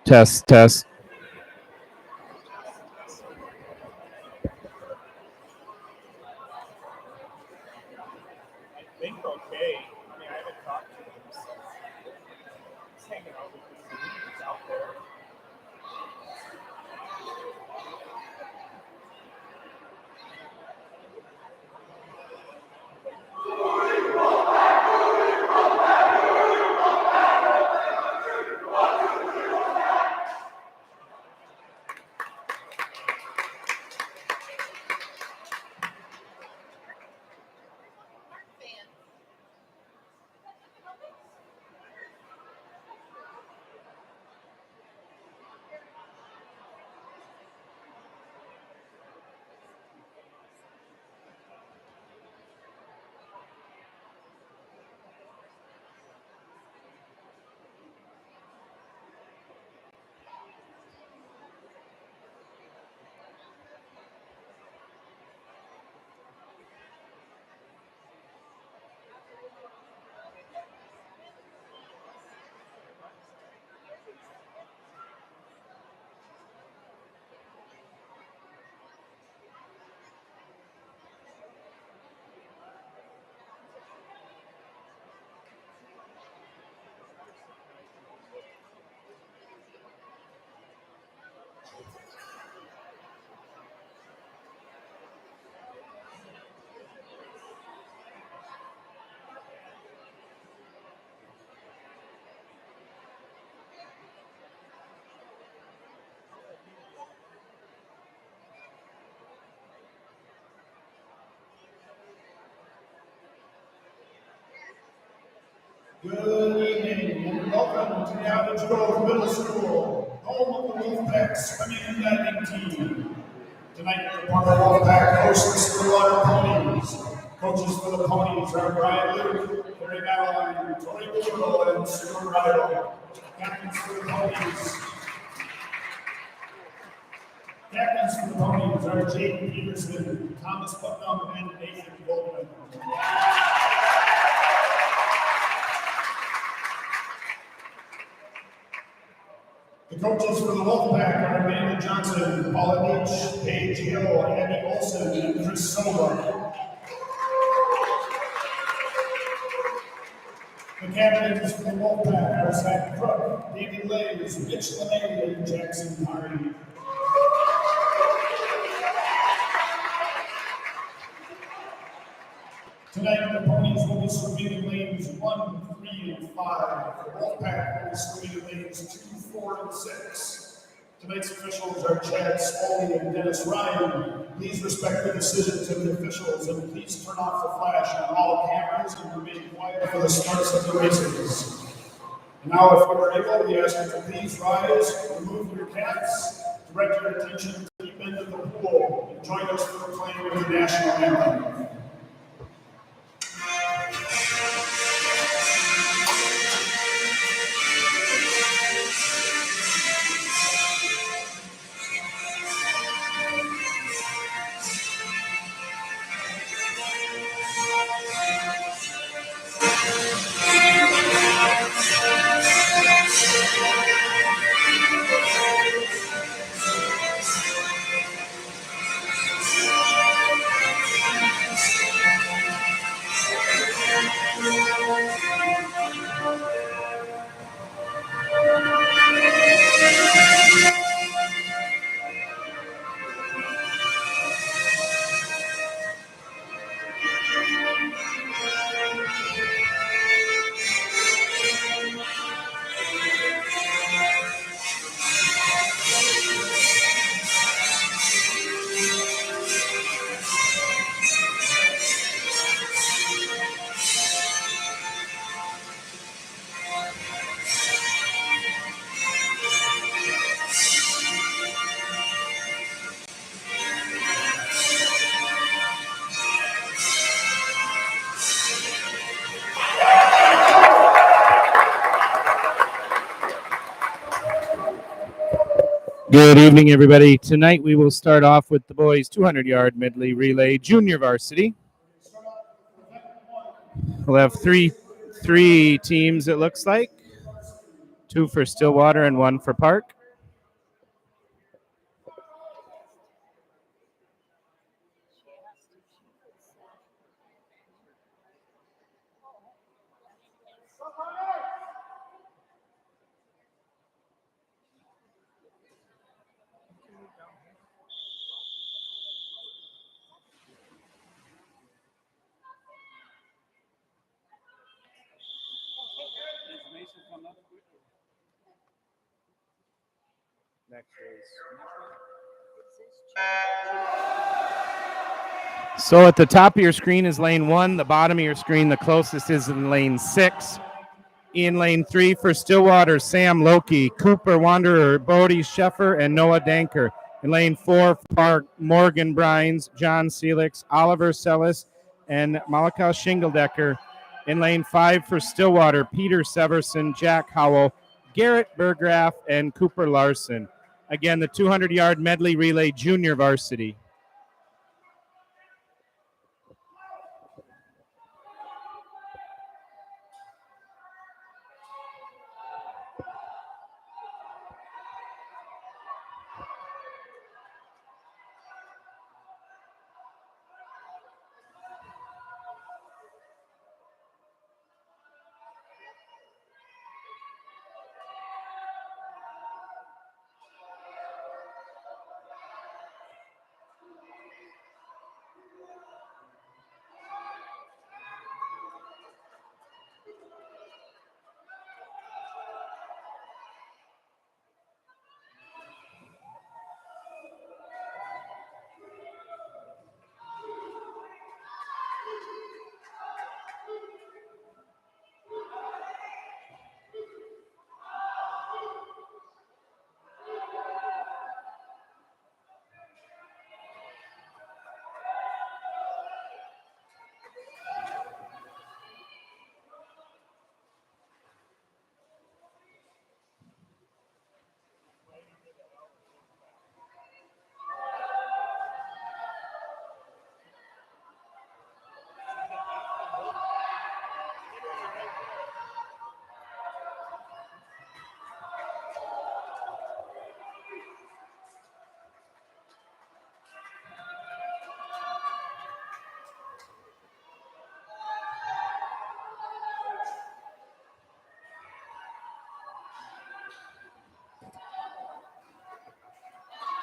Test. I think okay. I mean, I haven't talked to him, so just hanging out with him. He's out there. Good evening and welcome to the Average Grove Middle School, home of the Wolfpack swimming and diving team. Tonight, the Parker Wolfpack hosts the Stillwater Ponies. Coaches for the Ponies are Brian Luke, Harry Madeline, Tori Boodle, and Stuart Riddle. Captains for the Ponies are Jake Peterson, Thomas Putnam, and Nathan Goldman. The coaches for the Wolfpack are Amanda Johnson, Paula Beach, Paige Hill, Abby Olson, and Chris Silva. The captains for the Wolfpack are Zach Crook, David Lays, Mitch LeMay, and Jackson Hardy. Tonight, the Ponies will be swimming in lanes 1, 3, and 5. The Wolfpack will be swimming in lanes 2, 4, and 6. Tonight's officials are Chad Spaulding and Dennis Ryan. Please respect the decisions of the officials and please turn off the flash on all cameras and remain quiet for the starts of the races. And now, if you are able, we ask you to please rise, remove your caps, direct your attention to the deep end of the pool, and join us for the playing of the national anthem. Good evening, everybody. Tonight we will start off with the boys' 200-yard medley relay junior varsity. We'll have three teams, it looks like. 2 for Stillwater and 1 for Park. Next So at the top of your screen is lane 1. The bottom of your screen, the closest, is in lane 6. In lane 3 for Stillwater, Sam Loki, Cooper Wanderer, Bodie Sheffer, and Noah Danker. In lane 4 for Morgan Brines, John Selix, Oliver Sellis, and Malika Shingledecker. In lane 5 for Stillwater, Peter Severson, Jack Howell, Garrett Bergraff, and Cooper Larson. Again, the 200-yard medley relay junior varsity.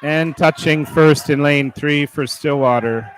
And touching first in lane 3 for Stillwater.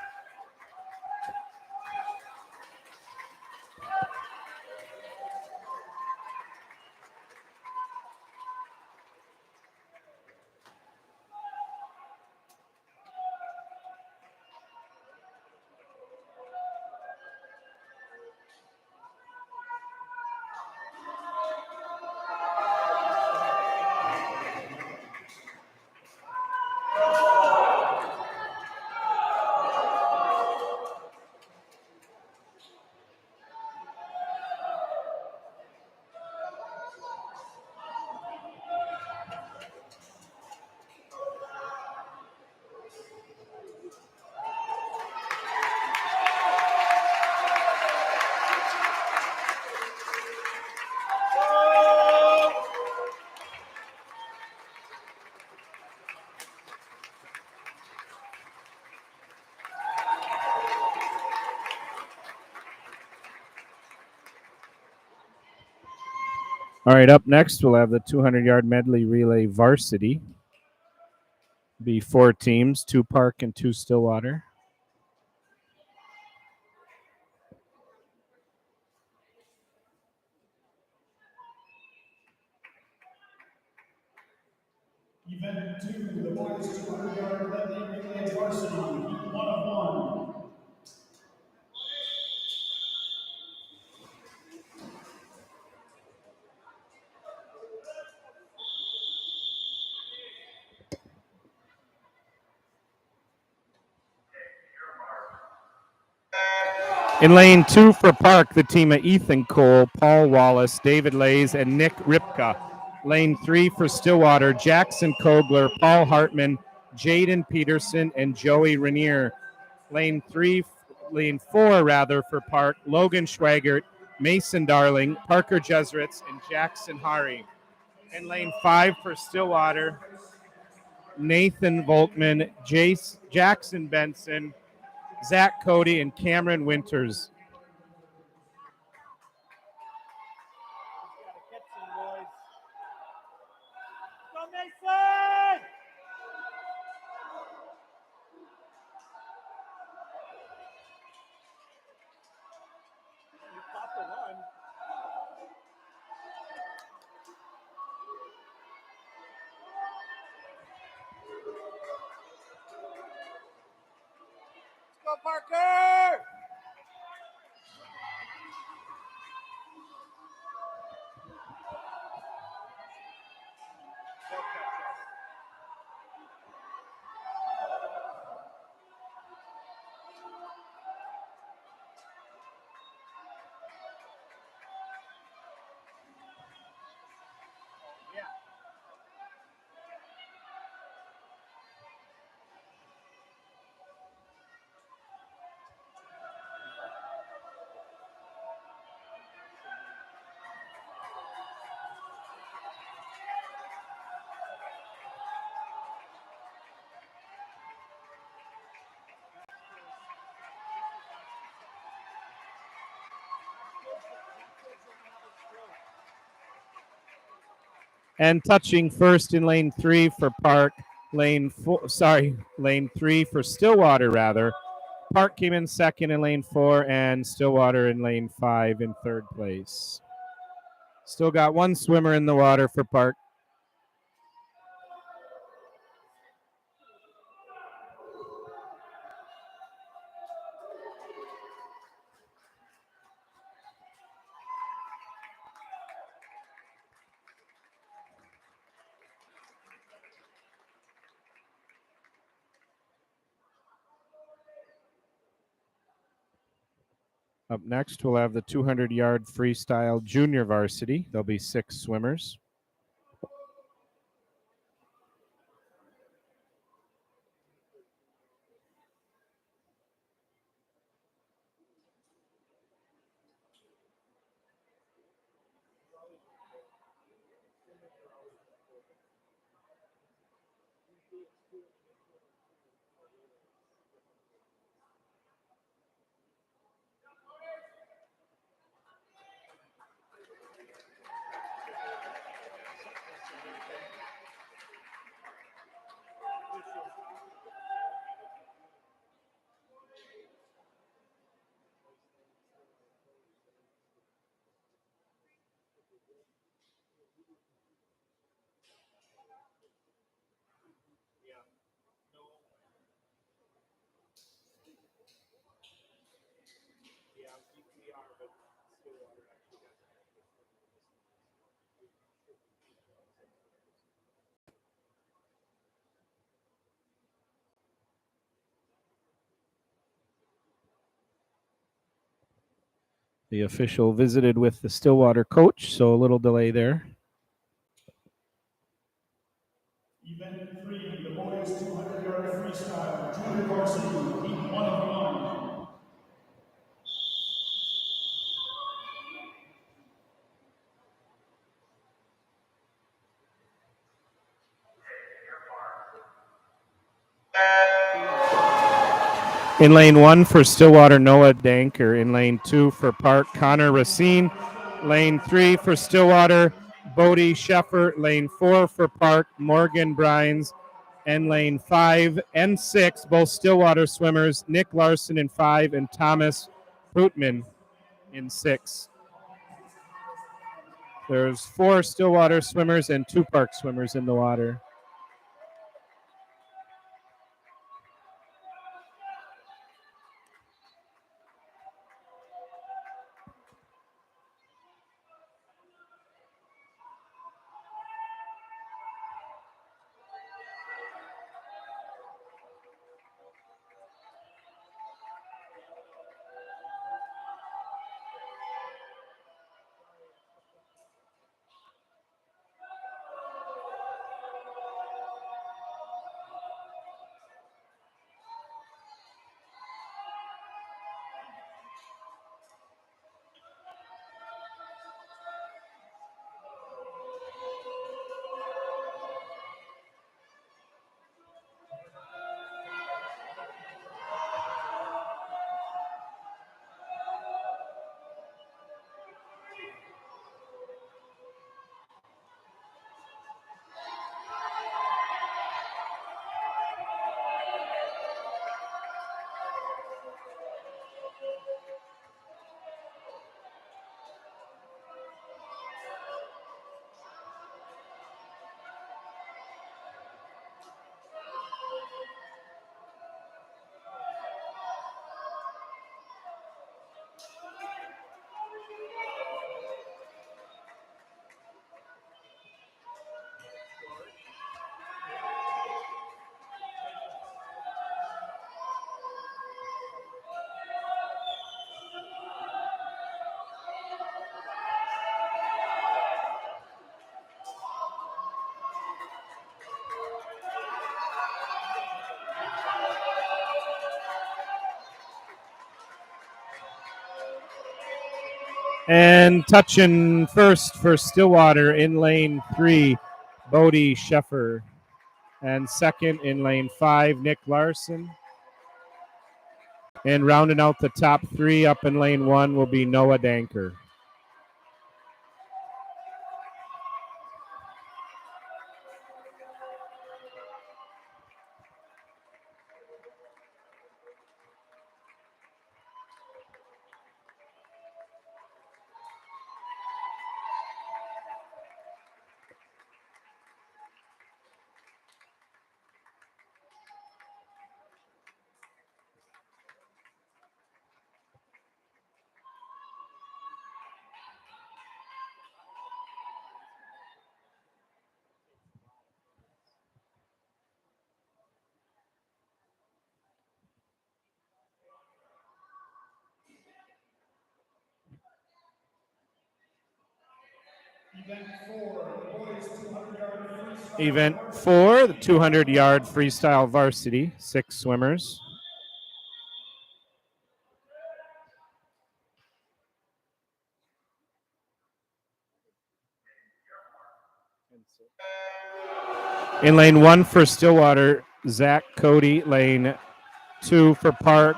All right, up next, we'll have the 200-yard medley relay varsity. Be 4 teams, 2 Park and 2 Stillwater. Event 2, the boys 200-yard medley relay varsity, heat 1 of 1. In lane 2 for Park, the team of Ethan Cole, Paul Wallace, David Lays, and Nick Ripka. Lane 3 for Stillwater, Jackson Kogler, Paul Hartman, Jaden Peterson, and Joey Rainier. Lane 4 for Park, Logan Schwagert, Mason Darling, Parker Jesuits, and Jackson Hari. And lane 5 for Stillwater, Nathan Volkman, Jackson Benson, Zach Cody, and Cameron Winters. Parker! And touching first in lane 3 for Park, lane 3 for Stillwater rather. Park came in second in lane 4 and Stillwater in lane 5 in third place. Still got one swimmer in the water for Park. Up next, we'll have the 200-yard freestyle junior varsity. There'll be 6 swimmers. The official visited with the Stillwater coach, so a little delay there. Event 3, the boys 200-yard freestyle, junior varsity, heat 1 of 1. In lane 1 for Stillwater, Noah Danker. In lane 2 for Park, Connor Racine. Lane 3 for Stillwater, Bodie Sheffer. Lane 4 for Park, Morgan Brines. And lane 5 and 6, both Stillwater swimmers, Nick Larson in 5 and Thomas Fruitman in 6. There's 4 Stillwater swimmers and 2 Park swimmers in the water. And touching first for Stillwater in lane 3, Bodie Sheffer. And second in lane 5, Nick Larson. And rounding out the top 3 up in lane 1 will be Noah Danker. Event 4, the 200-yard freestyle varsity, 6 swimmers. In lane 1 for Stillwater, Zach Cody. Lane 2 for Park,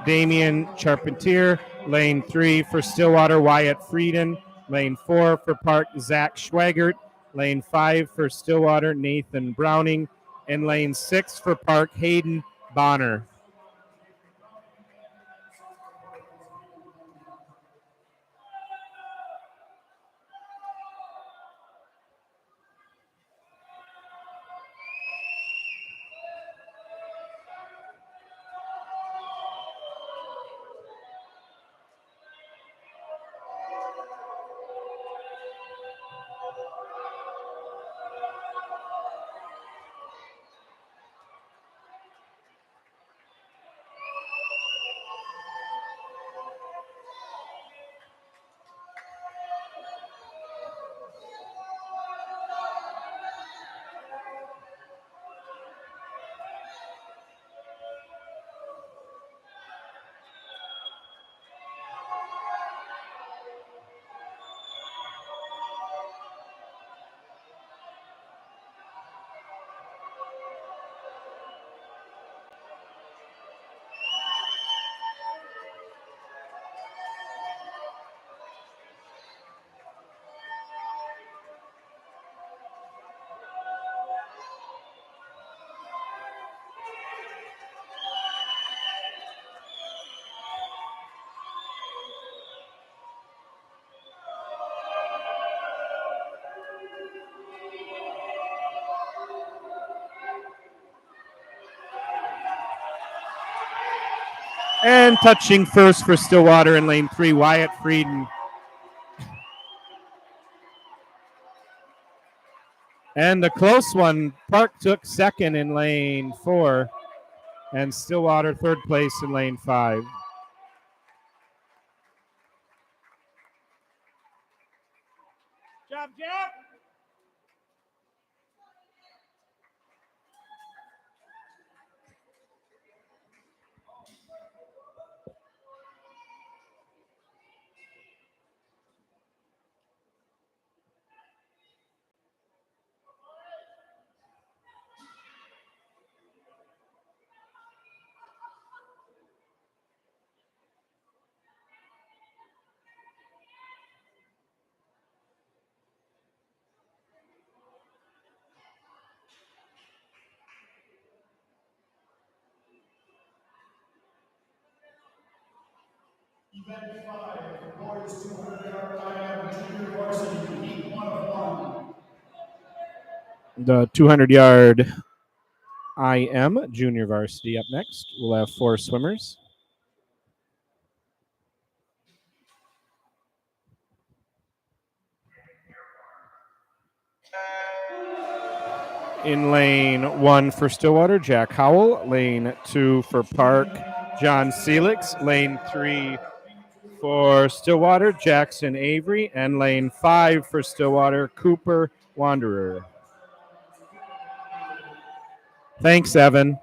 Damian Charpentier. Lane 3 for Stillwater, Wyatt Frieden. Lane 4 for Park, Zach Schwagert. Lane 5 for Stillwater, Nathan Browning. And lane 6 for Park, Hayden Bonner. And touching first for Stillwater in lane 3, Wyatt Frieden. And the close one, Park took second in lane 4, and Stillwater third place in lane 5. Job, Jack. Event 5, boys 200-yard IM junior varsity, heat 1 of 1. The 200-yard IM junior varsity up next. We'll have 4 swimmers. In lane 1 for Stillwater, Jack Howell. Lane 2 for Park, John Seelix. Lane 3 for Stillwater, Jackson Avery. And lane 5 for Stillwater, Cooper Wanderer. Thanks, Evan.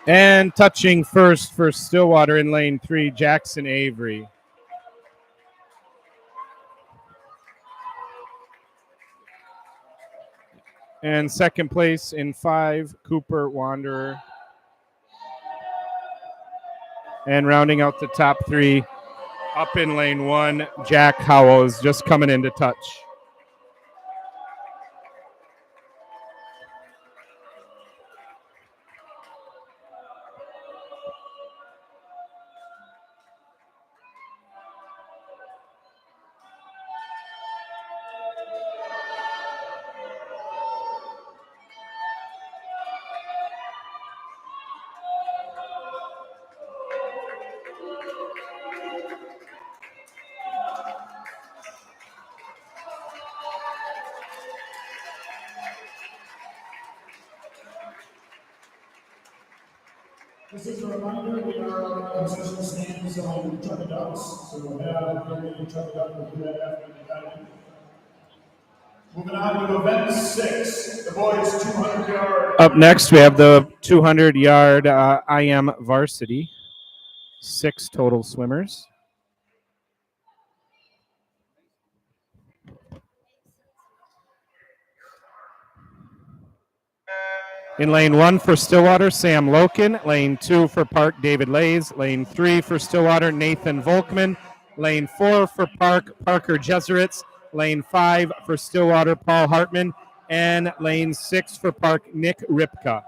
And touching first for Stillwater in lane 3, Jackson Avery. And second place in 5, Cooper Wanderer. And rounding out the top 3, up in lane 1, Jack Howells just coming into touch. This is a reminder, we are on concession stands on Truck Ducks, so we'll have every Truck Duck will do that after the time. Moving on to event 6, the boys 200-yard. Up next, we have the 200-yard IM varsity. 6 total swimmers. In lane 1 for Stillwater, Sam Loken. Lane 2 for Park, David Lays. Lane 3 for Stillwater, Nathan Volkman. Lane 4 for Park, Parker Jeseritz. Lane 5 for Stillwater, Paul Hartman. And lane 6 for Park, Nick Ripka.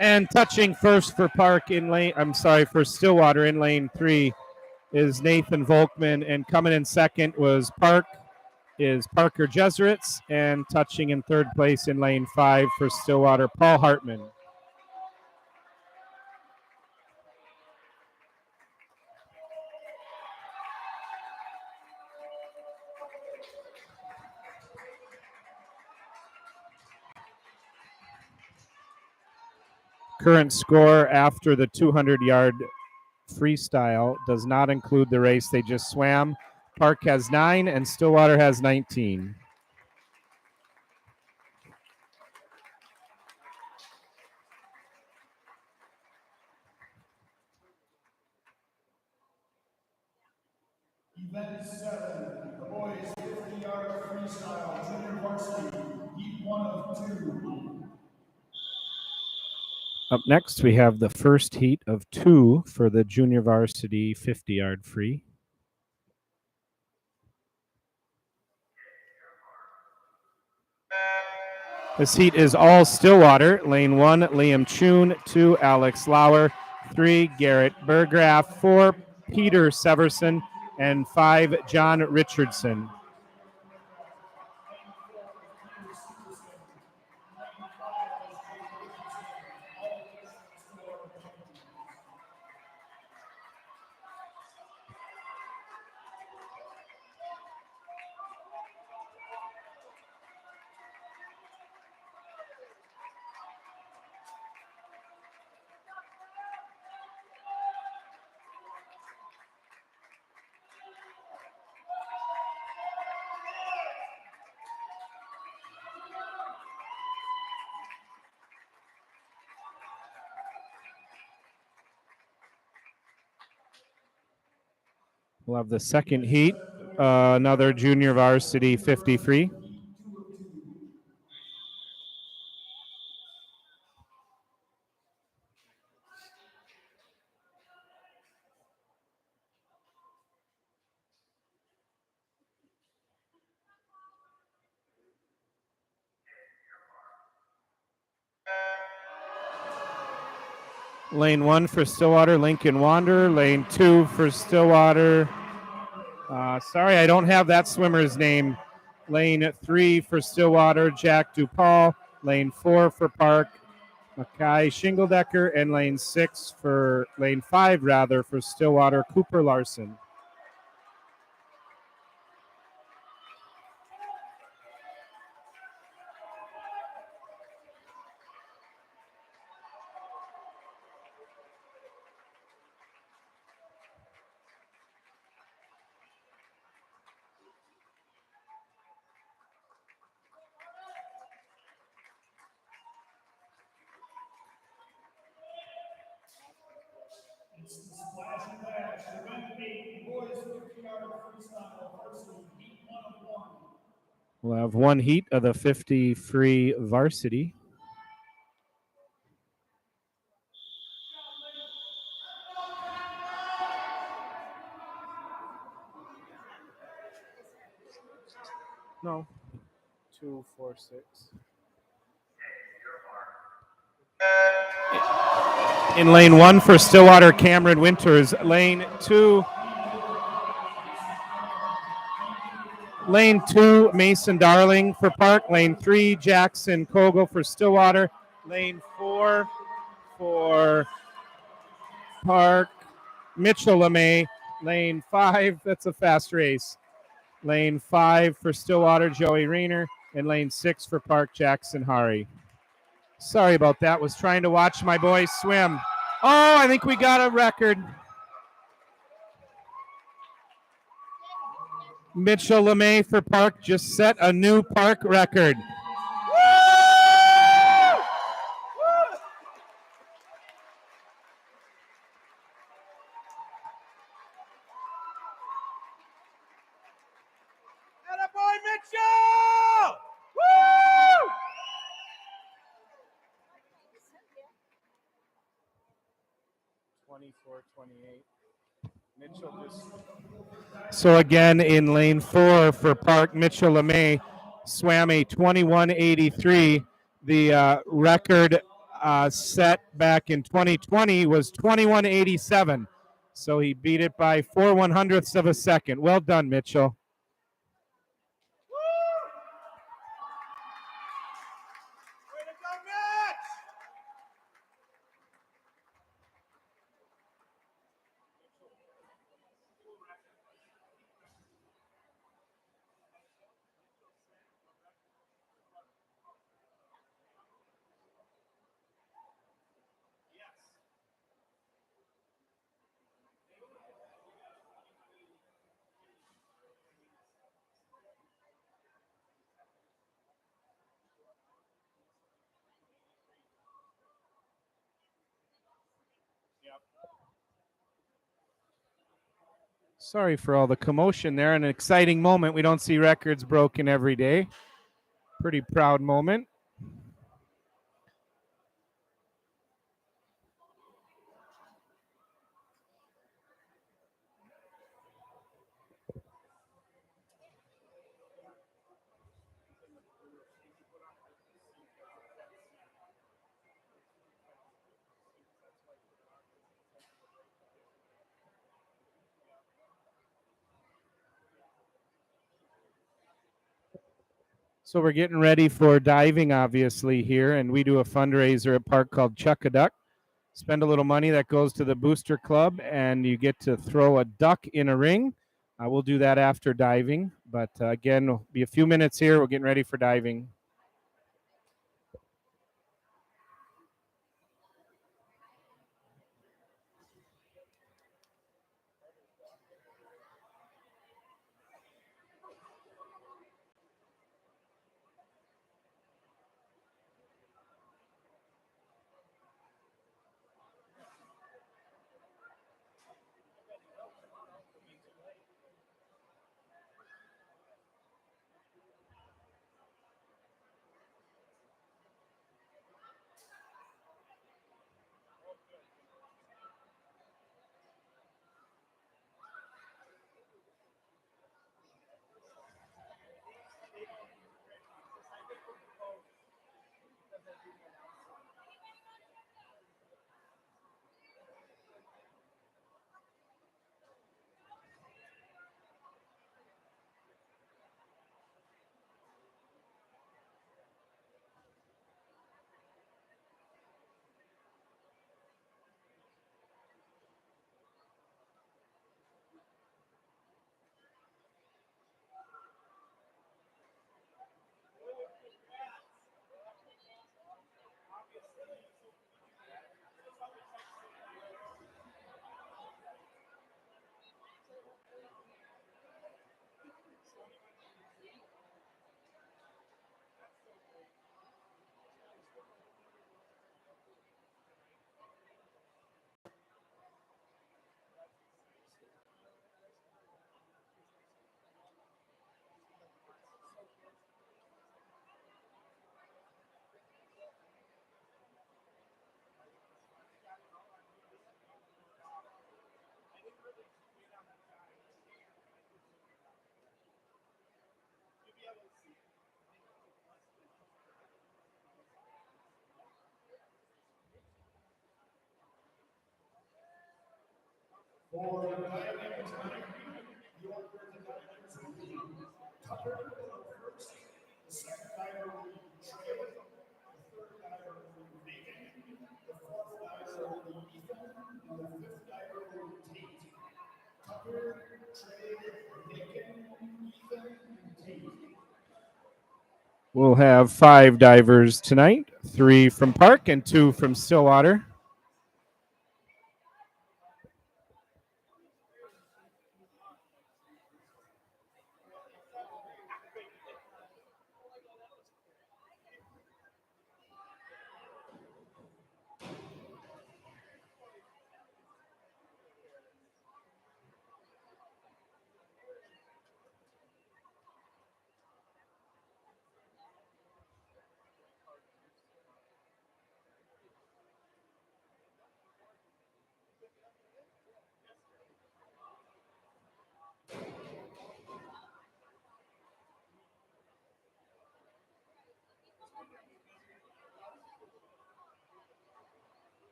And touching first for Park in lane, for Stillwater in lane 3 is Nathan Volkman, and coming in second was is Parker Jeseritz, and touching in third place in lane 5 for Stillwater, Paul Hartman. Current score after the 200-yard freestyle does not include the race they just swam. Park has 9 and Stillwater has 19. Event 7, the boys 50-yard freestyle, junior varsity, heat 1 of 2. Up next, we have the first heat of 2 for the junior varsity 50-yard free. This heat is all Stillwater. Lane 1, Liam Chun. 2, Alex Lauer. 3, Garrett Burgraff. 4, Peter Severson. and 5, John Richardson. We'll have the second heat, another junior varsity 50 free. Lane 1 for Stillwater, Lincoln Wanderer. Lane 2 for Stillwater. Sorry, I don't have that swimmer's name. Lane 3 for Stillwater, Jack DuPaul. Lane 4 for Park, Mackay Shingledecker. And lane 5 rather, for Stillwater, Cooper Larson. It's the splash and dash. Event 8, boys 50-yard freestyle varsity, heat 1 of 1. We'll have one heat of the 50 free varsity. No. 2, 4, 6. In lane 1 for Stillwater, Cameron Winters. Lane 2, Mason Darling for Park. Lane 3, Jackson Kogel for Stillwater. Lane 4 for Park, Mitchell LeMay. Lane 5, that's a fast race. Lane 5 for Stillwater, Joey Rayner. And lane 6 for Park, Jackson Hari. Sorry about that. Was trying to watch my boys swim. Oh, I think we got a record. Mitchell LeMay for Park just set a new Park record. Attaboy, Mitchell! Woo! 24-28. Mitchell just. So again, in lane 4 for Park, Mitchell LeMay swam a 21.83. The record set back in 2020 was 21.87. So he beat it by 4/100ths of a second. Well done, Mitchell. Way to go, Mitch! Sorry for all the commotion there. An exciting moment. We don't see records broken every day. Pretty proud moment. So we're getting ready for diving, obviously, here, and we do a fundraiser at Park called Chuck a Duck. Spend a little money that goes to the Booster Club, and you get to throw a duck in a ring. We'll do that after diving, but again, it'll be a few minutes here. We're getting ready for diving. For diving tonight, the order of the divers will be Tucker first, the second diver will be Trey, the third diver will be Megan, the fourth diver will be Ethan, and the fifth diver will be Tate. Tucker, Trey, Megan, Ethan, and Tate. We'll have 5 divers tonight, 3 from Park and 2 from Stillwater.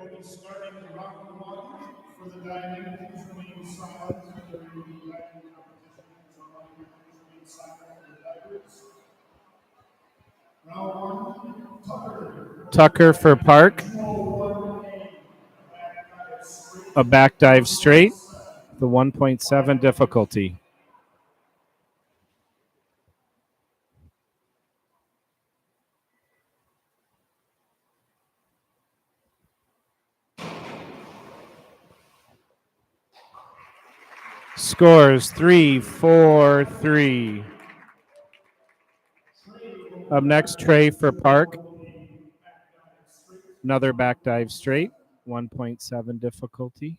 Everybody starting in round one for the diving, please remain silent during the diving competition. Please remain silent for the divers. Round one, Tucker. Tucker for Park. A back dive straight. The 1.7 difficulty. Scores 3-4-3. Up next, Trey for Park. Another back dive straight. 1.7 difficulty.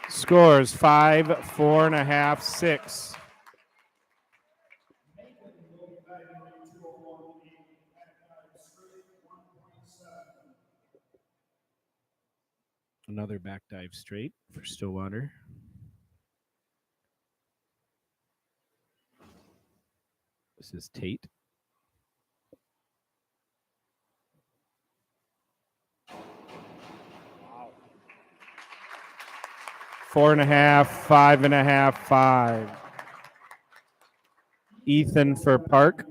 Scores 5, 4.5, 6. Another back dive straight for Stillwater. This is Tate. Four and a half, 5.5, 5. Ethan for Park.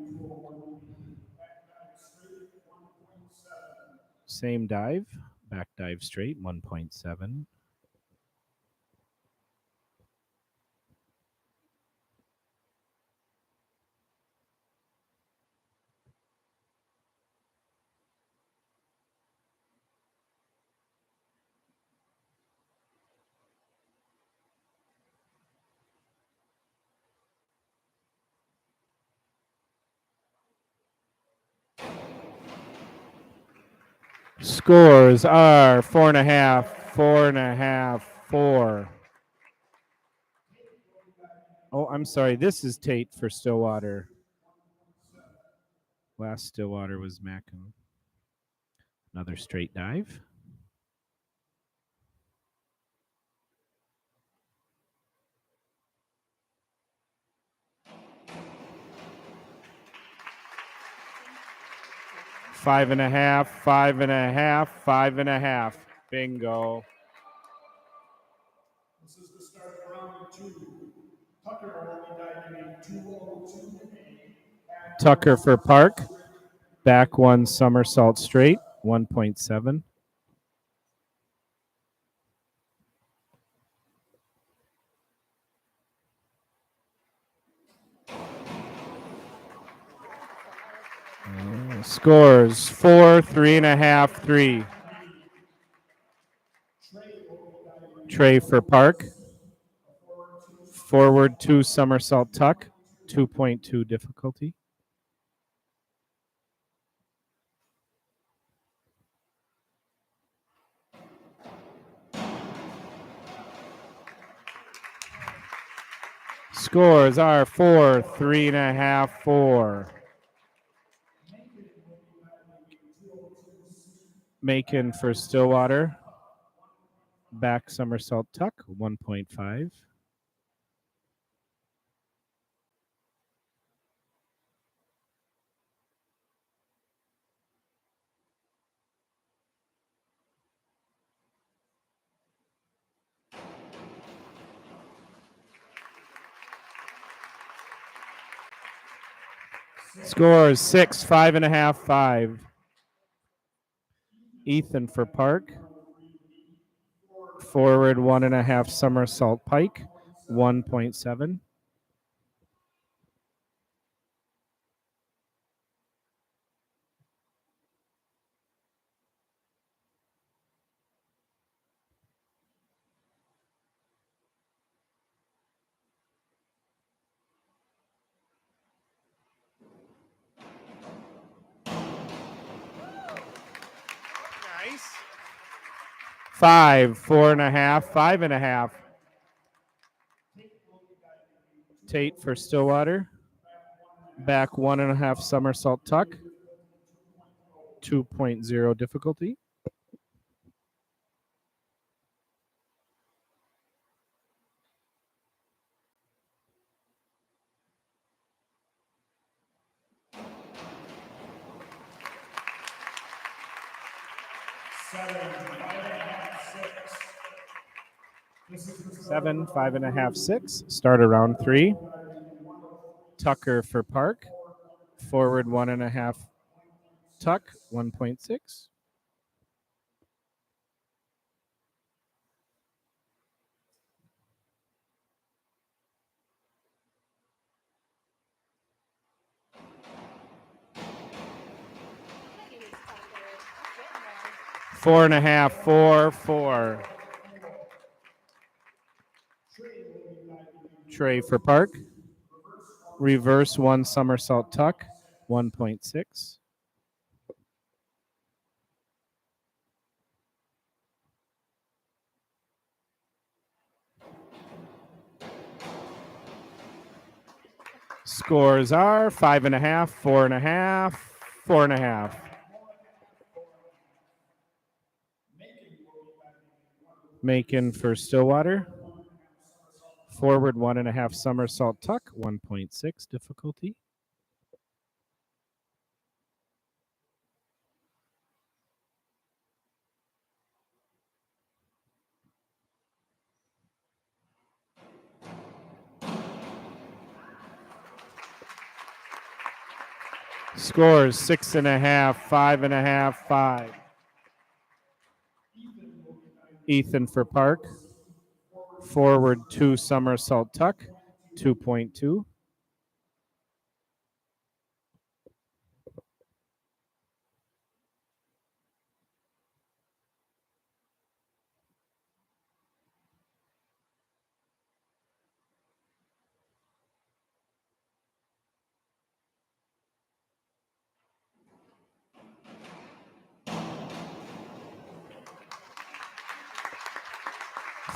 Same dive. Back dive straight, 1.7. Scores are 4.5, 4.5, 4. Oh, I'm sorry. This is Tate for Stillwater. Last Stillwater was Mackin. Another straight dive. Five and a half, 5.5, 5.5. Bingo. This is the start of round two. Tucker will be diving a 202. Tucker for Park. Back one somersault straight, 1.7. Scores 4, 3.5, 3. Trey for Park. Forward 2 somersault tuck, 2.2 difficulty. Scores are 4, 3.5, 4. Macon for Stillwater. Back somersault tuck, 1.5. Scores 6, 5.5, 5. Ethan for Park. Forward 1.5 somersault pike, 1.7. Nice. 5, 4.5, 5.5. Tate for Stillwater. Back 1.5 somersault tuck, 2.0 difficulty. 7, 5.5, 6. Start around 3. Tucker for Park. Forward 1.5. Tuck 1.6. Four and a half, 4, 4. Trey for Park. Reverse 1 somersault tuck, 1.6. Scores are 5.5, 4.5, 4.5. Macon for Stillwater. Forward 1.5 somersault tuck, 1.6 difficulty. Scores 6.5, 5.5, 5. Ethan for Park. Forward 2 somersault tuck, 2.2.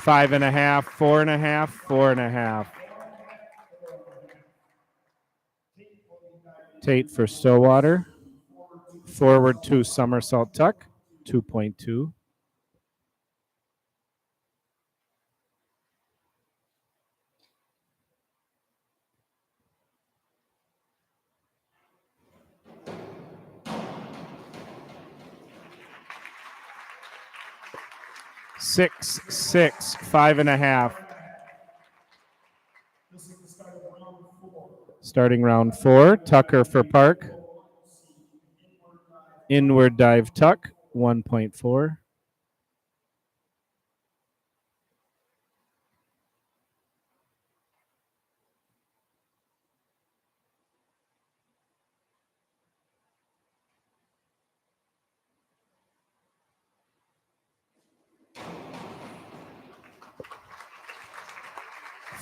Five and a half, 4.5, 4.5. Tate for Stillwater. Forward 2 somersault tuck, 2.2. Six, 6, 5.5. Starting round 4, Tucker for Park. Inward dive tuck, 1.4.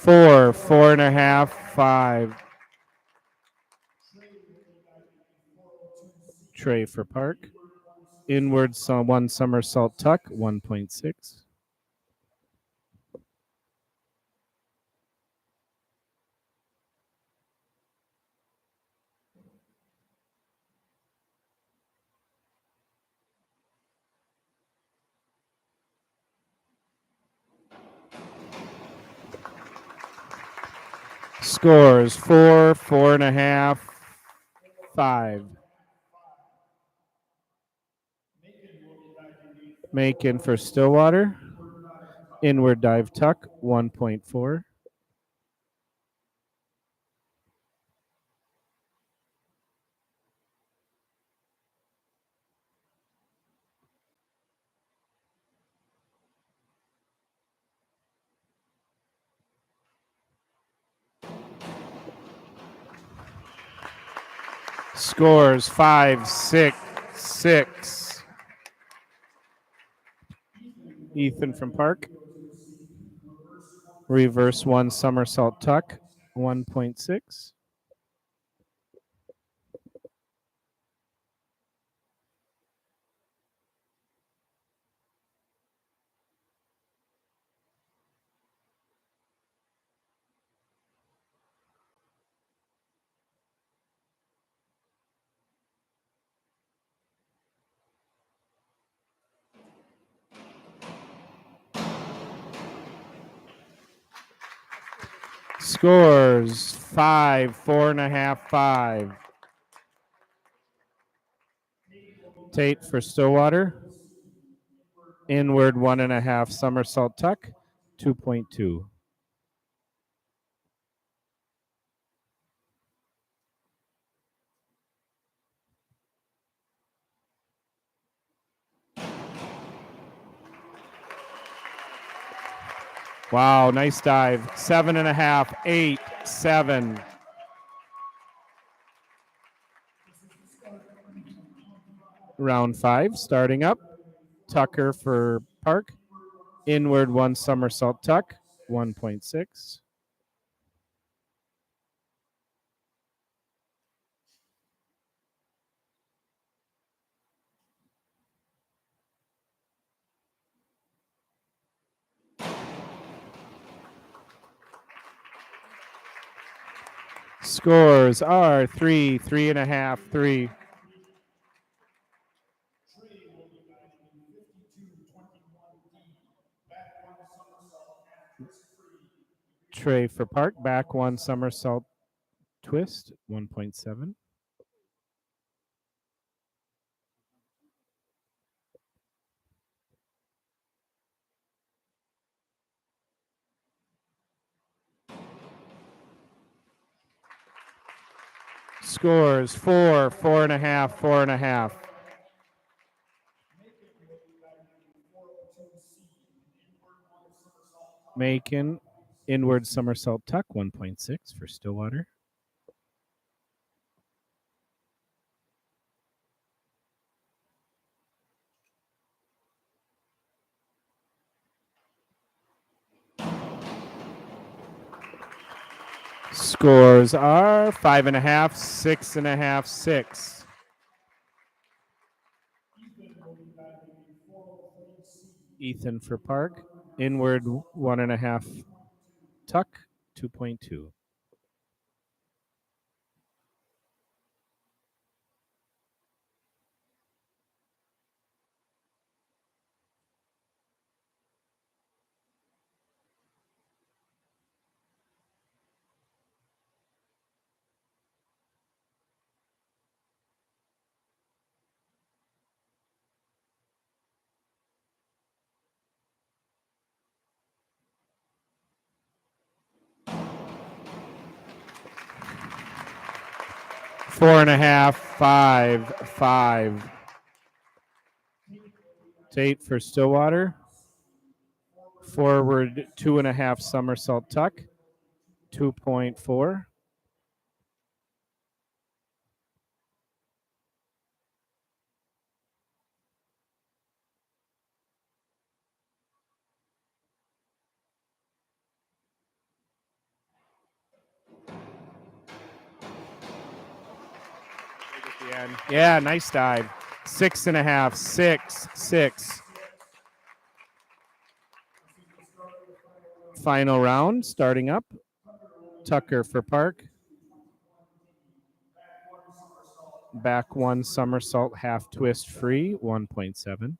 Four, 4.5, 5. Trey for Park. Inward 1 somersault tuck, 1.6. Scores 4, 4.5, 5. Macon for Stillwater. Inward dive tuck, 1.4. Scores 5, 6, 6. Ethan from Park. Reverse 1 somersault tuck, 1.6. Scores 5, 4.5, 5. Tate for Stillwater. Inward 1.5 somersault tuck, 2.2. Wow, nice dive. 7.5, 8, 7. Round 5 starting up. Tucker for Park. Inward 1 somersault tuck, 1.6. Scores are 3, 3.5, 3. Trey for Park, back 1 somersault twist, 1.7. Scores 4, 4.5, 4.5. Macon, inward somersault tuck, 1.6 for Stillwater. Scores are 5.5, 6.5, 6. Ethan for Park, inward 1.5 tuck, 2.2. Four and a half, 5, 5. Tate for Stillwater. Forward 2.5 somersault tuck, 2.4. Yeah, nice dive. 6.5, 6, 6. Final round starting up. Tucker for Park. Back 1 somersault half twist free, 1.7.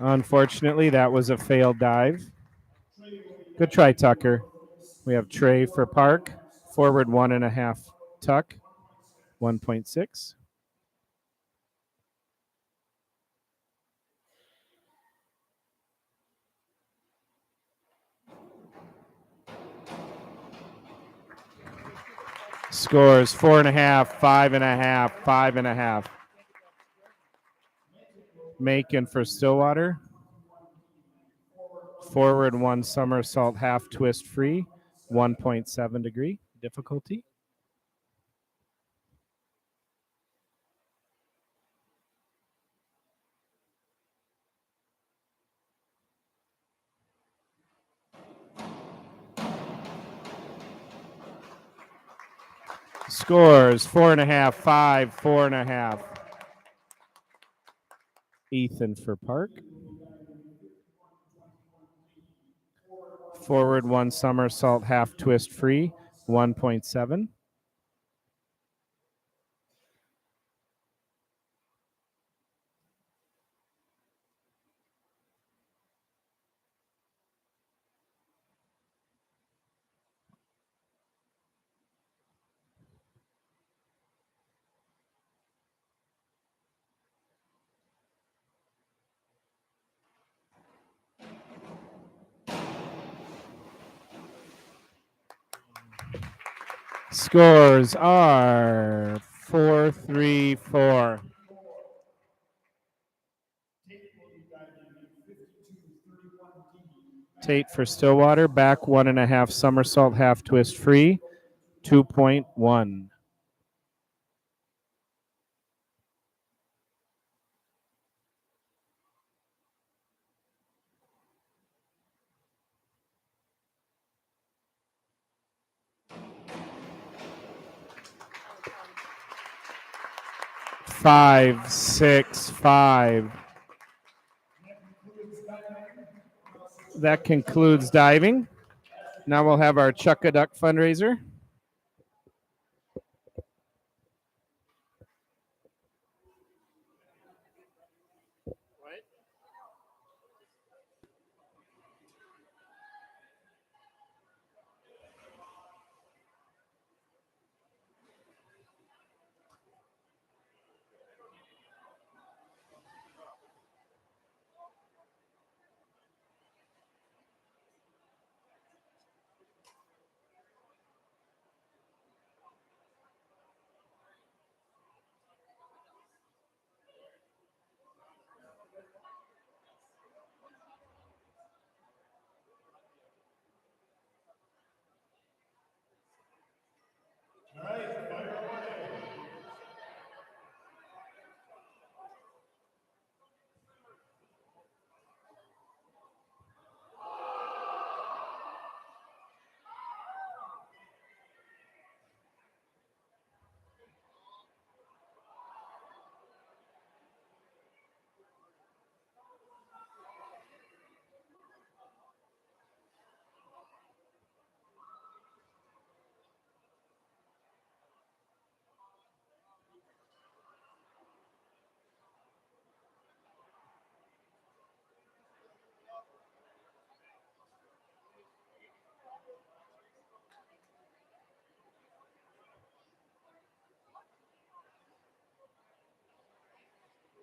Unfortunately, that was a failed dive. Good try, Tucker. We have Trey for Park. Forward 1.5 tuck, 1.6. Scores 4.5, 5.5, 5.5. Macon for Stillwater. Forward 1 somersault half twist free, 1.7 degree difficulty. Scores 4.5, 5, 4.5. Ethan for Park. Forward 1 somersault half twist free, 1.7. scores are 4-3-4. Tate for Stillwater, back 1.5 somersault half twist free, 2.1. Five, 6, 5. That concludes diving. Now we'll have our Chuck-a-Duck fundraiser.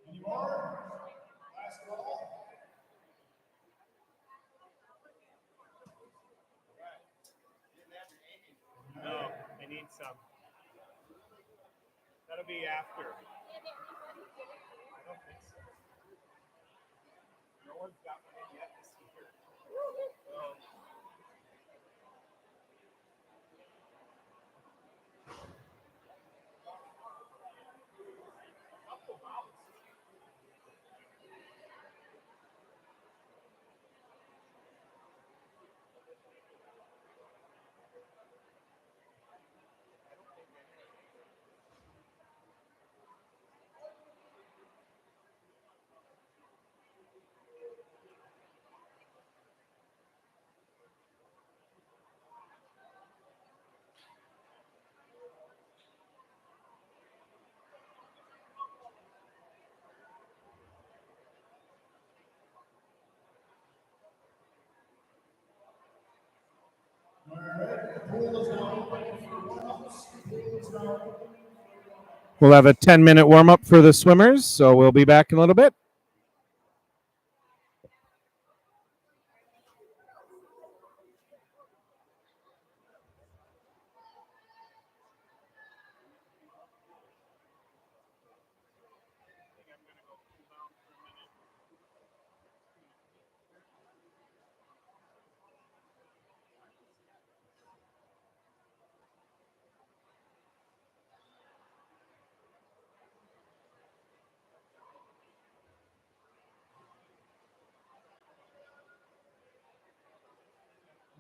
Any more? Last call. No, I need some. That'll be after. I don't think so. No one's got one in yet this year. All right, the pool is now open for warm-ups. The pool is now open. We'll have a 10-minute warm-up for the swimmers, so we'll be back in a little bit.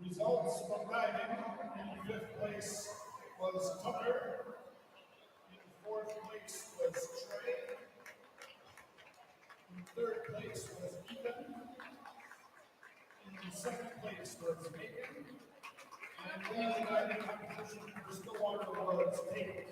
Results from diving: in fifth place was Tucker. In fourth place was Trey. In third place was Ethan. In second place was Megan. And winning the diving competition for Stillwater was Tate.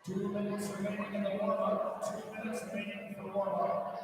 2 minutes remaining in the warm-up. 2 minutes remaining for warm-up.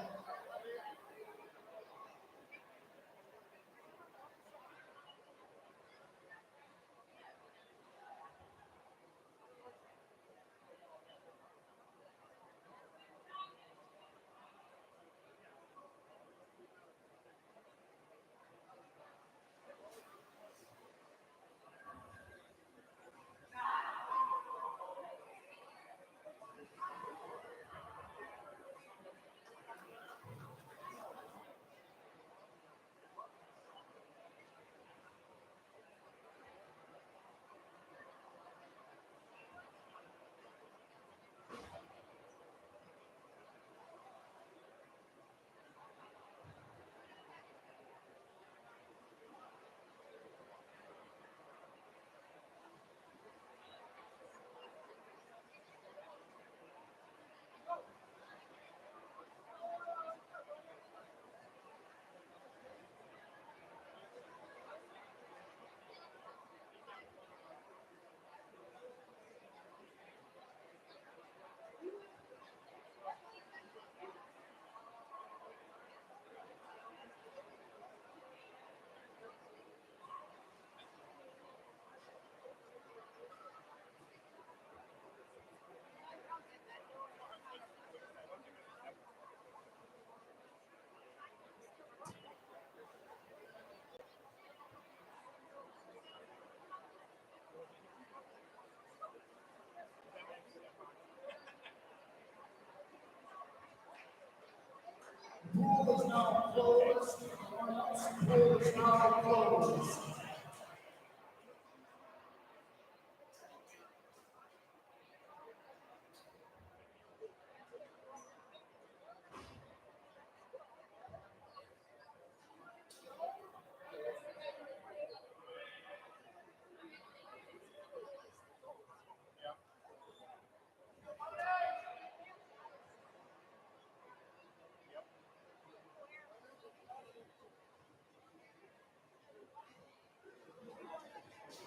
The pool is now closed. The pool is now closed.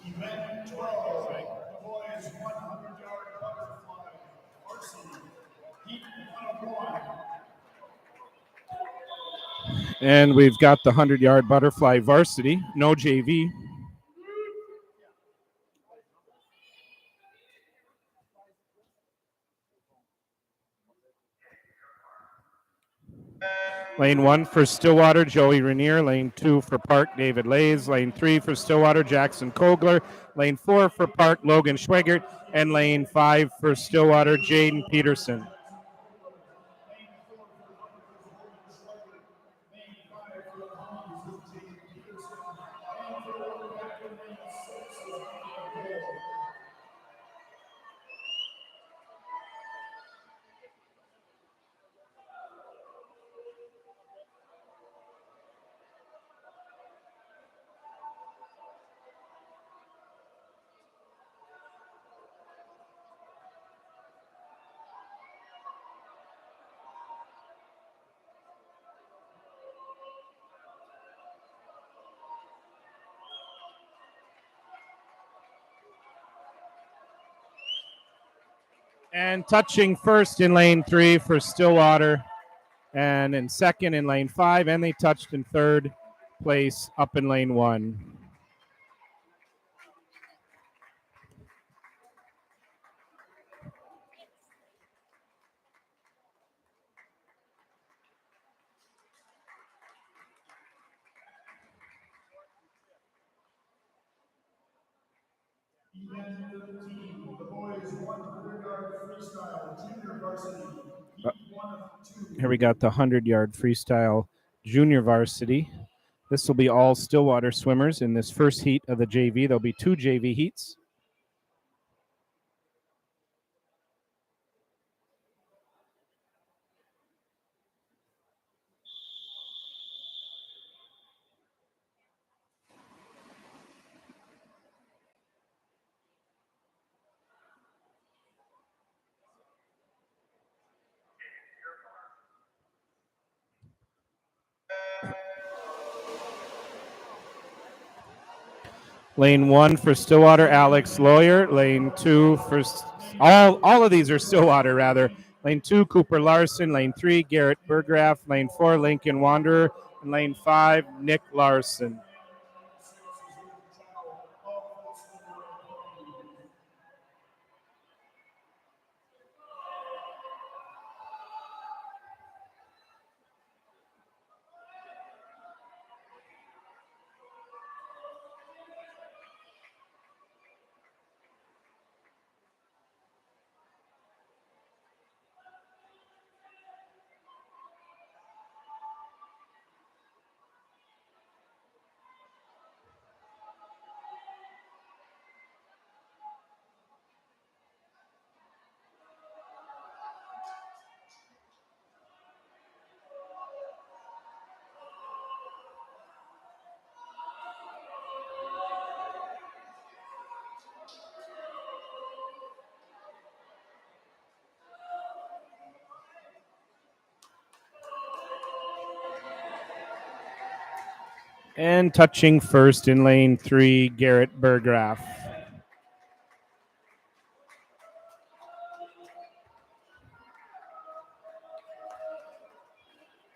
Event 12, the boys 100-yard butterfly, varsity, heat 101. And we've got the 100-yard butterfly varsity, no JV. Lane 1 for Stillwater, Joey Rainier. Lane 2 for Park, David Lays. Lane 3 for Stillwater, Jackson Kogler. Lane 4 for Park, Logan Schwegert. And lane 5 for Stillwater, Jaden Peterson. And touching first in lane 3 for Stillwater, and in second in lane 5, and they touched in third place up in lane 1. Event 13, the boys 100-yard freestyle, junior varsity, heat 1 of 2. Here we got the 100-yard freestyle junior varsity. This will be all Stillwater swimmers in this first heat of the JV. There'll be 2 JV heats. Lane 1 for Stillwater, Alex Lawyer. Lane 2 for All of these are Stillwater, rather. Lane 2, Cooper Larson. Lane 3, Garrett Burgraff. Lane 4, Lincoln Wanderer. And lane 5, Nick Larson. And touching first in lane 3, Garrett Burgraff.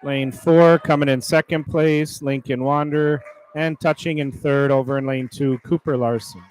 Lane 4 coming in second place, Lincoln Wanderer. And touching in third over in lane 2, Cooper Larson.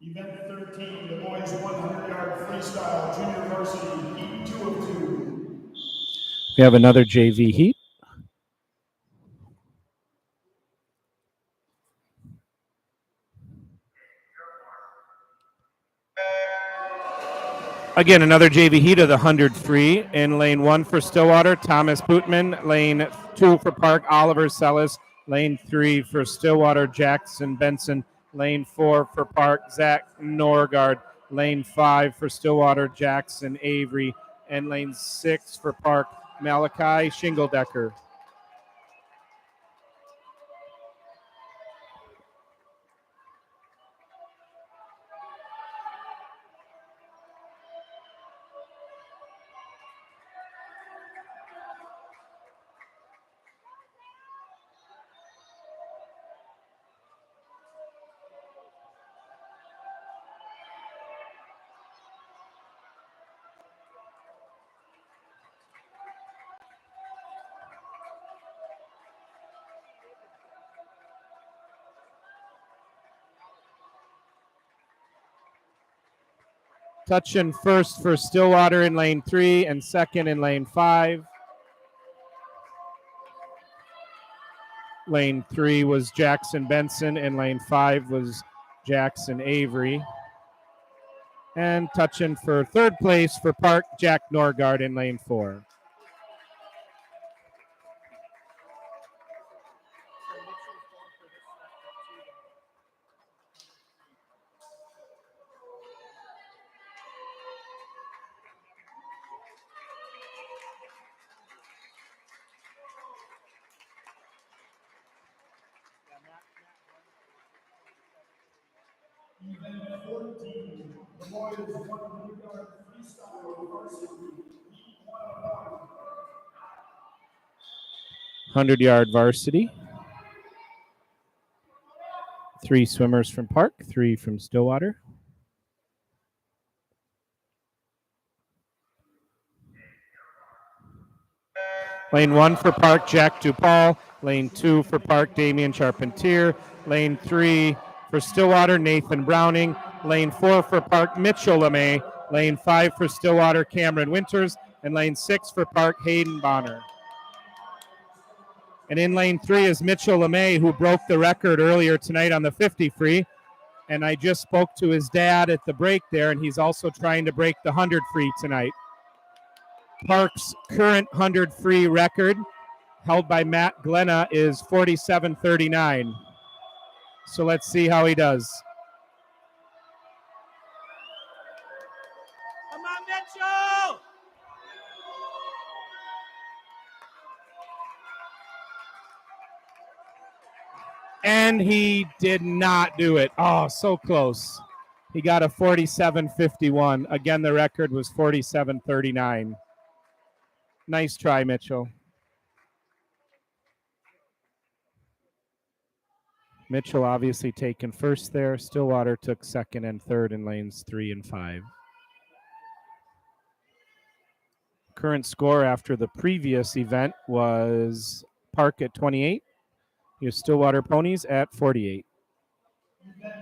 Event 13, the boys 100-yard freestyle junior varsity, heat 2 of 2. We have another JV heat. Again, another JV heat of the 100 free. In lane 1 for Stillwater, Thomas Bootman. Lane 2 for Park, Oliver Sellis. Lane 3 for Stillwater, Jackson Benson. Lane 4 for Park, Zach Norgard. Lane 5 for Stillwater, Jackson Avery. And lane 6 for Park, Malachi Shingledecker. Touching first for Stillwater in lane 3 and second in lane 5. Lane 3 was Jackson Benson and lane 5 was Jackson Avery. And touching for third place for Park, Jack Norgard in lane 4. Event 14, the boys 100-yard freestyle varsity, heat 101. 100-yard varsity. 3 swimmers from Park, 3 from Stillwater. Lane 1 for Park, Jack Dupal. Lane 2 for Park, Damian Charpentier. Lane 3 for Stillwater, Nathan Browning. Lane 4 for Park, Mitchell LeMay. Lane 5 for Stillwater, Cameron Winters. And lane 6 for Park, Hayden Bonner. And in lane 3 is Mitchell LeMay, who broke the record earlier tonight on the 50 free. And I just spoke to his dad at the break there, and he's also trying to break the 100 free tonight. Park's current 100 free record, held by Matt Glenna, is 47:39. So let's see how he does. Come on, Mitchell! And he did not do it. Oh, so close. He got a 47:51. Again, the record was 47:39. Nice try, Mitchell. Mitchell obviously taken first there. Stillwater took second and third in lanes 3 and 5. Current score after the previous event was Park at 28. Your Stillwater Ponies at 48. Event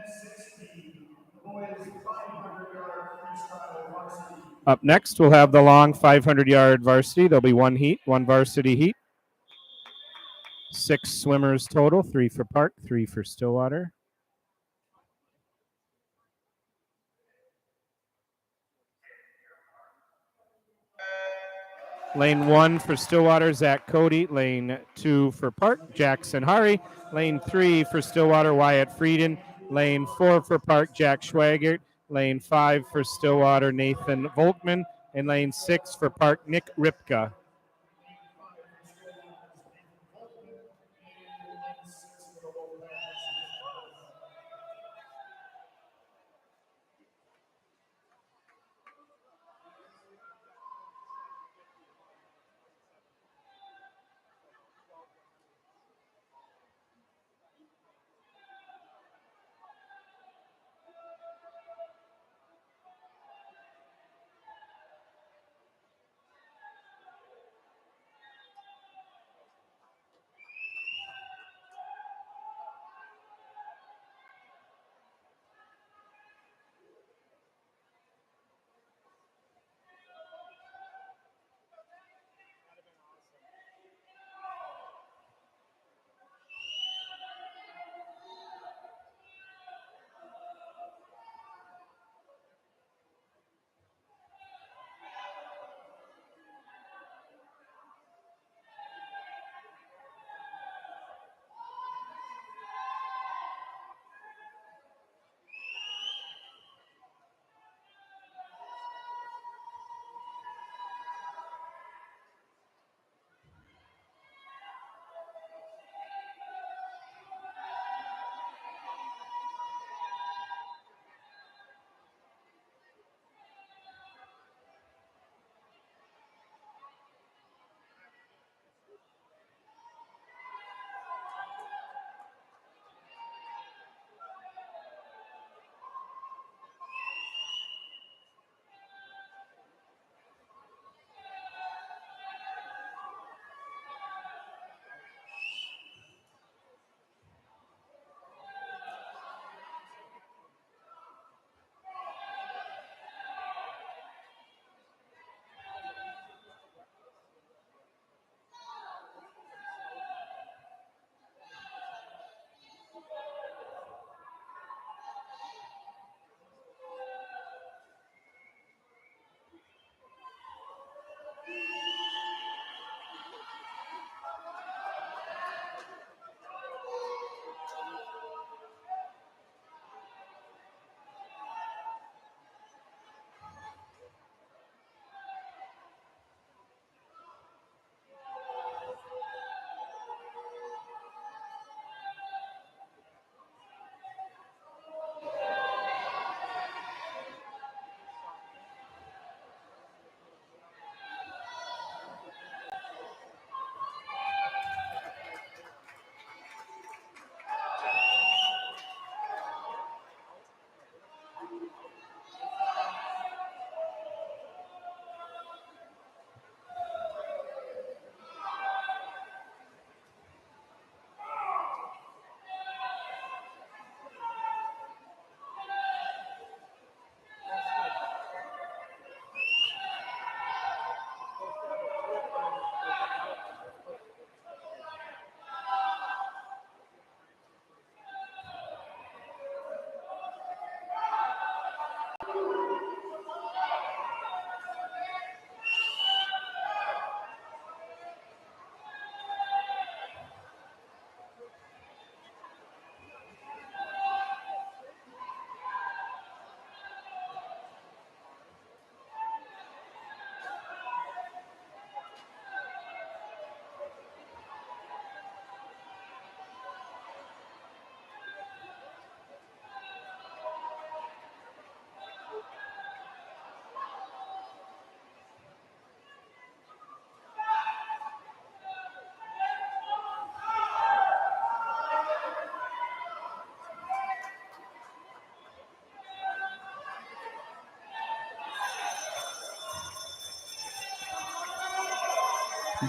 16, the boys 500-yard freestyle varsity. Up next, we'll have the long 500-yard varsity. There'll be one heat, one varsity heat. 6 swimmers total, 3 for Park, 3 for Stillwater. Lane 1 for Stillwater, Zach Cody. Lane 2 for Park, Jackson Hari. Lane 3 for Stillwater, Wyatt Frieden. Lane 4 for Park, Jack Schwagert. Lane 5 for Stillwater, Nathan Volkman. And lane 6 for Park, Nick Ripka.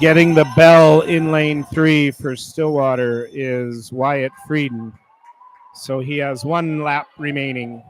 Getting the bell in lane 3 for Stillwater is Wyatt Frieden. So he has 1 lap remaining.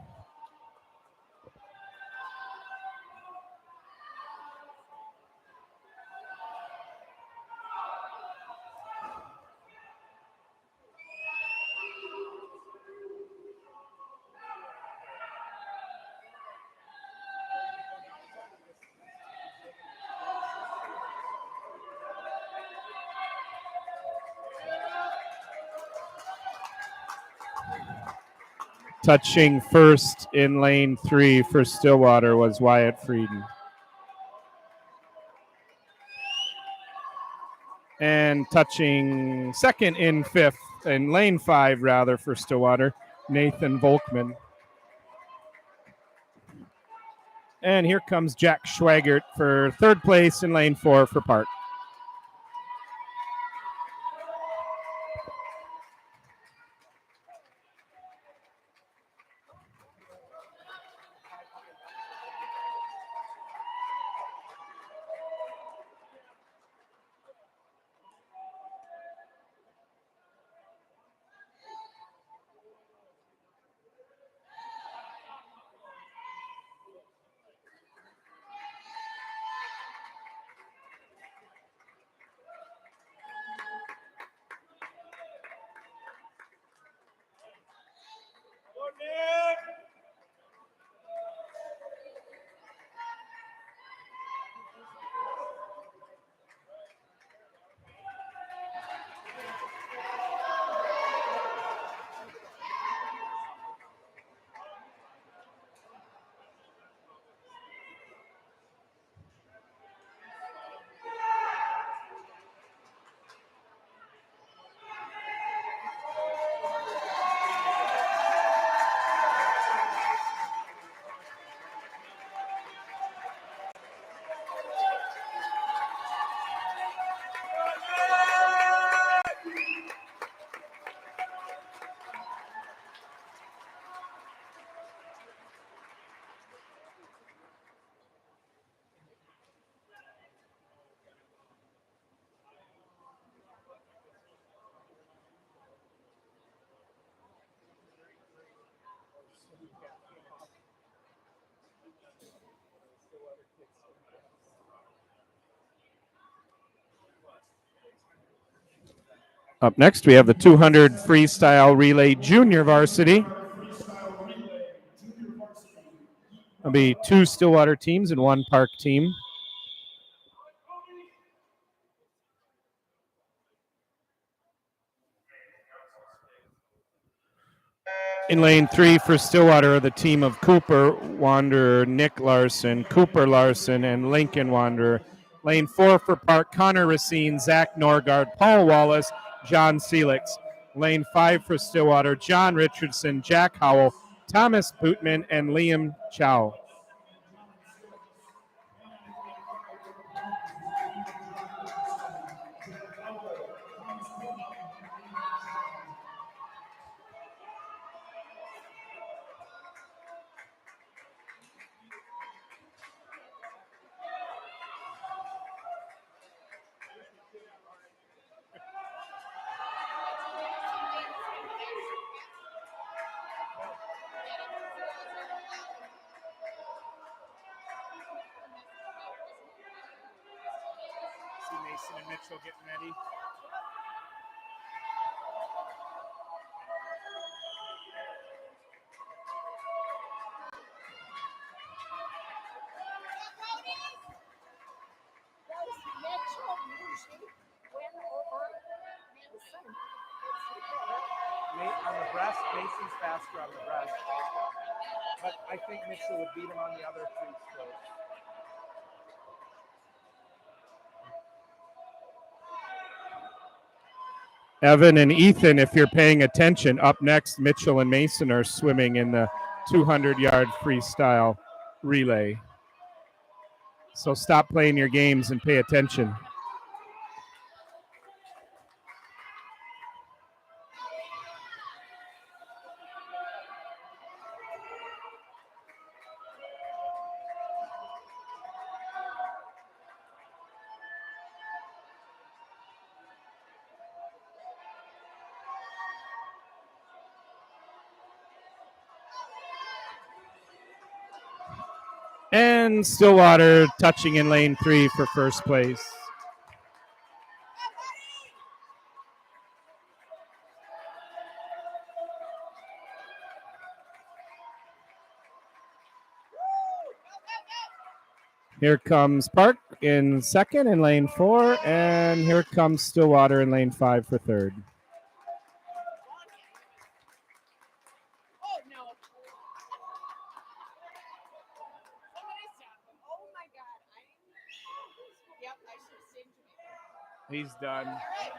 Touching first in lane 3 for Stillwater was Wyatt Frieden. And touching second in lane 5 rather for Stillwater, Nathan Volkman. And here comes Jack Schwagert for third place in lane 4 for Park. Up next, we have the 200 freestyle relay junior varsity. There'll be 2 Stillwater teams and 1 Park team. In lane 3 for Stillwater are the team of Cooper Wanderer, Nick Larson, Cooper Larson, and Lincoln Wanderer. Lane 4 for Park, Connor Racine, Zach Norgard, Paul Wallace, John Selix. Lane 5 for Stillwater, John Richardson, Jack Howell, Thomas Bootman, and Liam Chow. See Mason and Mitchell getting ready. On the breast, Mason's faster on the breast. But I think Mitchell would beat him on the other 3 strokes. Evan and Ethan, if you're paying attention, up next, Mitchell and Mason are swimming in the 200-yard freestyle relay. So stop playing your games and pay attention. And Stillwater touching in lane 3 for first place. Here comes Park in second in lane 4, and here comes Stillwater in lane 5 for third. Oh, no. Somebody stop him. Oh, my God. Yep, I should have seen Jamaica. He's done. All right.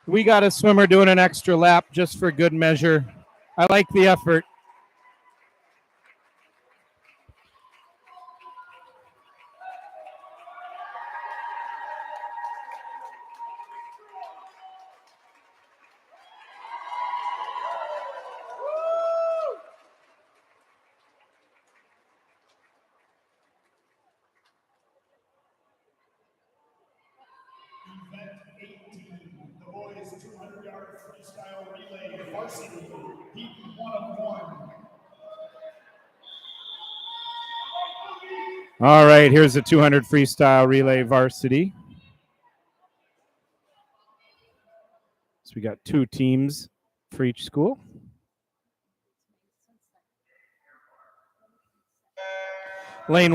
We got a swimmer doing an extra lap just for good measure. I like the effort. Event 18, the boys 200-yard freestyle relay varsity, heat 1 of 1. All right, here's the 200 freestyle relay varsity. So we got 2 teams for each school. Lane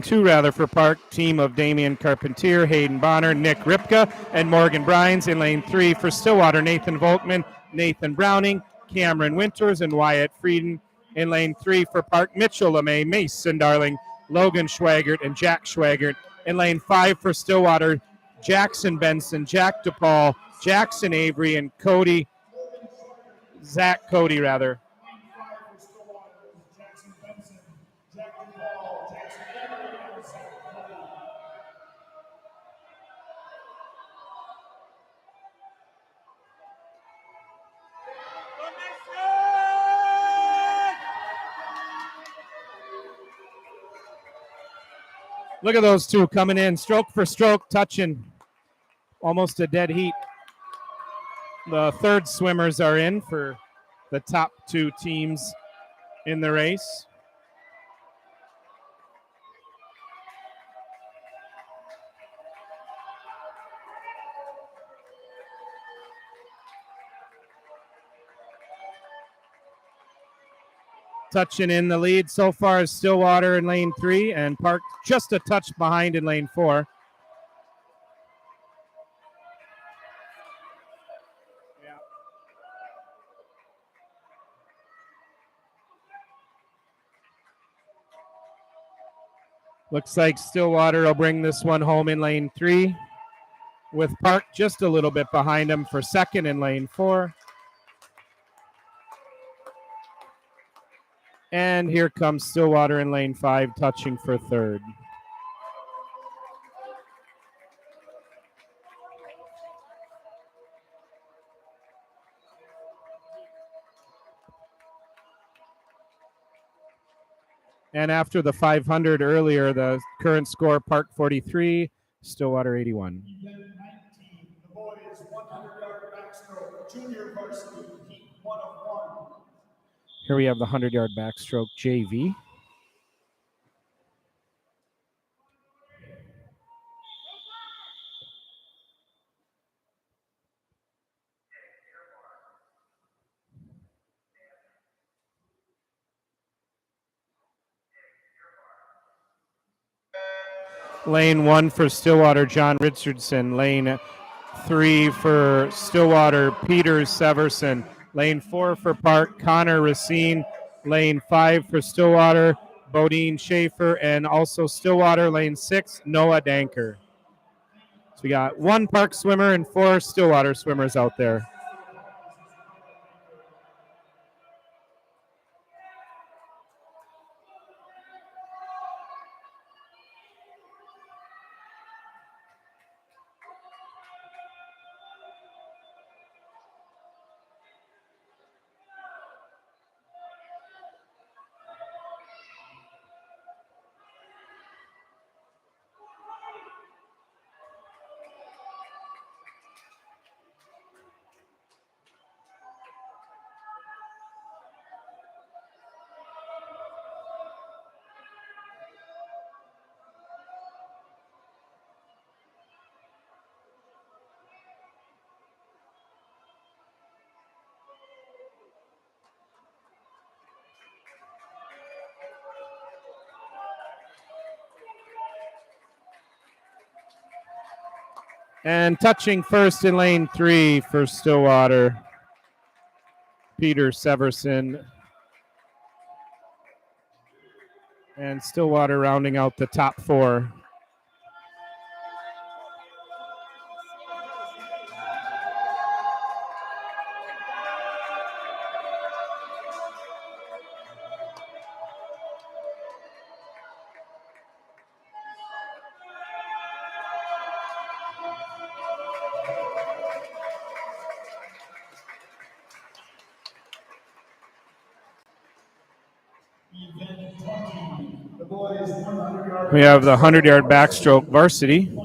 2 rather for Park, team of Damian Carpentier, Hayden Bonner, Nick Ripka, and Morgan Brines. In lane 3 for Stillwater, Nathan Volkman, Nathan Browning, Cameron Winters, and Wyatt Frieden. In lane 3 for Park, Mitchell LeMay, Mason Darling, Logan Schwagert, and Jack Schwagert. In lane 5 for Stillwater, Jackson Benson, Jack DePaul, Jackson Avery, and Zach Cody rather. Look at those 2 coming in, stroke for stroke, touching. Almost a dead heat. The third swimmers are in for the top 2 teams in the race. Touching in the lead so far is Stillwater in lane 3 and Park just a touch behind in lane 4. Looks like Stillwater will bring this one home in lane 3 with Park just a little bit behind him for second in lane 4. And here comes Stillwater in lane 5, touching for third. And after the 500 earlier, the current score, Park 43, Stillwater 81. Event 19, the boys 100-yard backstroke, junior varsity, heat 1 of 1. Here we have the 100-yard backstroke JV. Lane 1 for Stillwater, John Richardson. Lane 3 for Stillwater, Peter Severson. Lane 4 for Park, Connor Racine. Lane 5 for Stillwater, Bodine Schaefer, and also Stillwater, lane 6, Noah Danker. So we got 1 Park swimmer and 4 Stillwater swimmers out there. And touching first in lane 3 for Stillwater, Peter Severson. And Stillwater rounding out the top 4. Event 20. The boys 100-yard. We have the 100-yard backstroke varsity.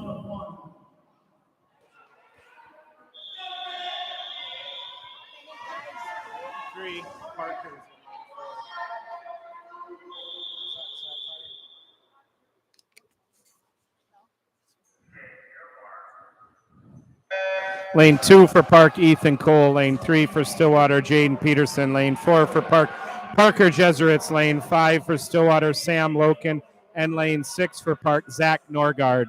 Lane 2 for Park, Ethan Cole. Lane 3 for Stillwater, Jaden Peterson. Lane 4 for Park, Parker Jesuits. Lane 5 for Stillwater, Sam Loken. And lane 6 for Park, Zach Norgard.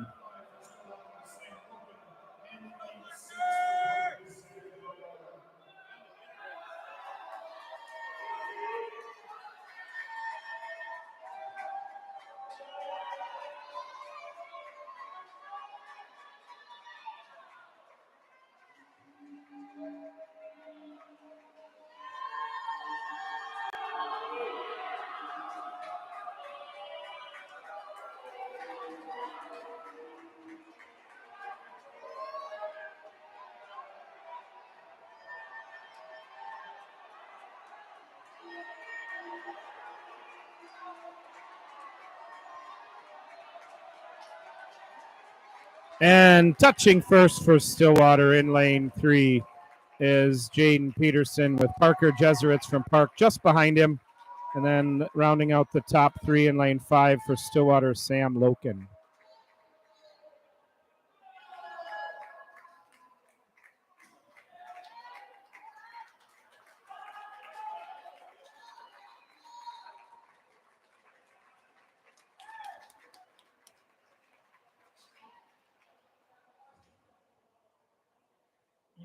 And touching first for Stillwater in lane 3 is Jaden Peterson with Parker Jesuits from Park just behind him. And then rounding out the top 3 in lane 5 for Stillwater, Sam Loken.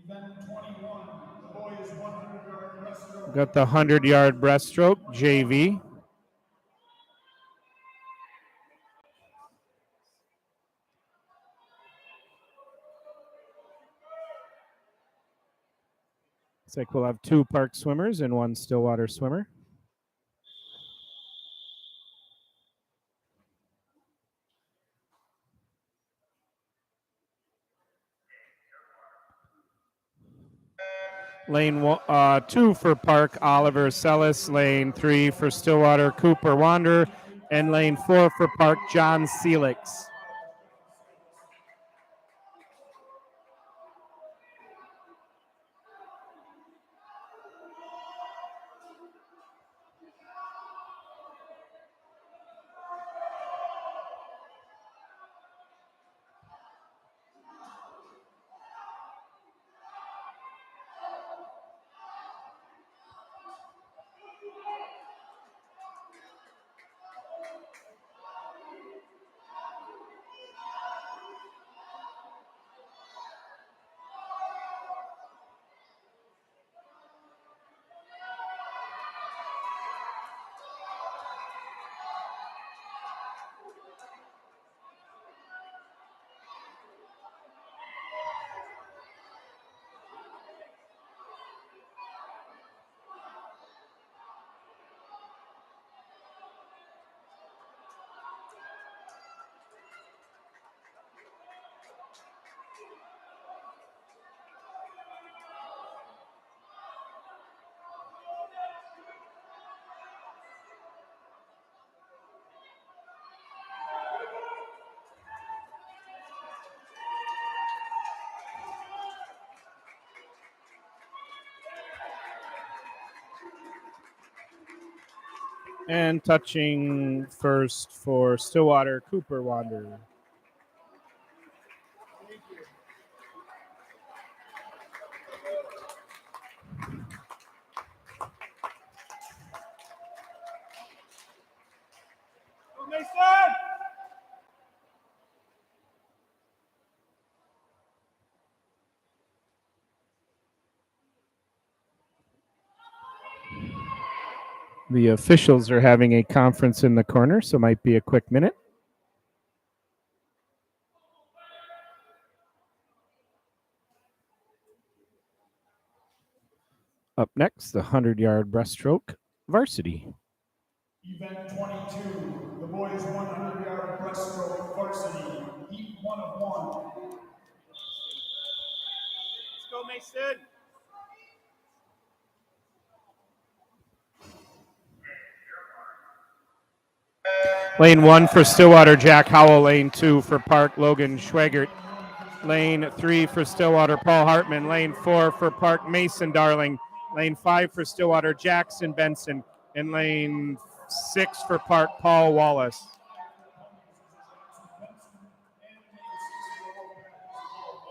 Event 21. The boys 100-yard breaststroke. Got the 100-yard breaststroke, JV. Looks like we'll have 2 Park swimmers and 1 Stillwater swimmer. Lane 2 for Park, Oliver Sellis. Lane 3 for Stillwater, Cooper Wander. And lane 4 for Park, John Seelix. And touching first for Stillwater, Cooper Wander. Go, Mason! The officials are having a conference in the corner, so might be a quick minute. Up next, the 100-yard breaststroke varsity. Event 22, the boys 100-yard breaststroke varsity, heat 1 of 1. Let's go, Mason! Lane 1 for Stillwater, Jack Howell. Lane 2 for Park, Logan Schwegert. Lane 3 for Stillwater, Paul Hartman. Lane 4 for Park, Mason Darling. Lane 5 for Stillwater, Jackson Benson. And lane 6 for Park, Paul Wallace.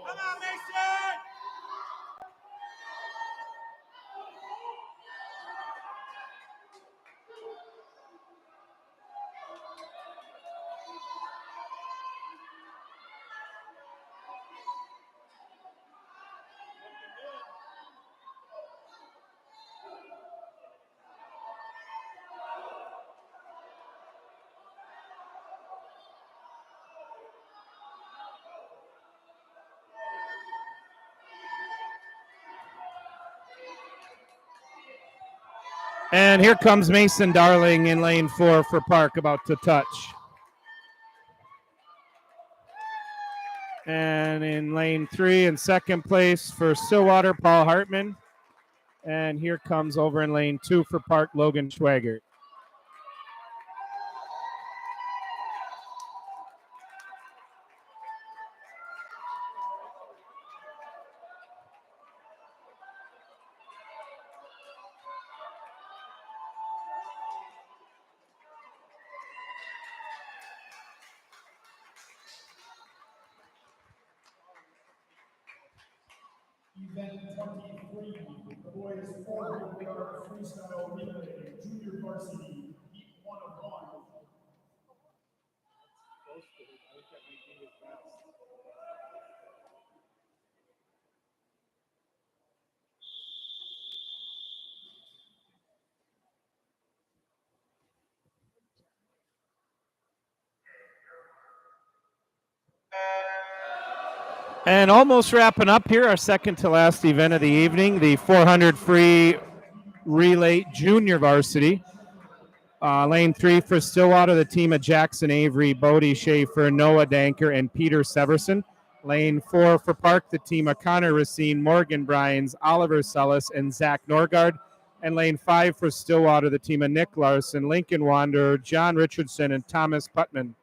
Come on, Mason! And here comes Mason Darling in lane 4 for Park, about to touch. And in lane 3 in second place for Stillwater, Paul Hartman. And here comes over in lane 2 for Park, Logan Schwagert. Event 23, the boys 400-yard freestyle relay, junior varsity, heat 1 of 1. And almost wrapping up here, our second to last event of the evening, the 400 free relay junior varsity. Lane 3 for Stillwater, the team of Jackson Avery, Bodie Schaefer, Noah Danker, and Peter Severson. Lane 4 for Park, the team of Connor Racine, Morgan Bryans, Oliver Sellis, and Zach Norgard. And lane 5 for Stillwater, the team of Nick Larson, Lincoln Wanderer, John Richardson, and Thomas Putman.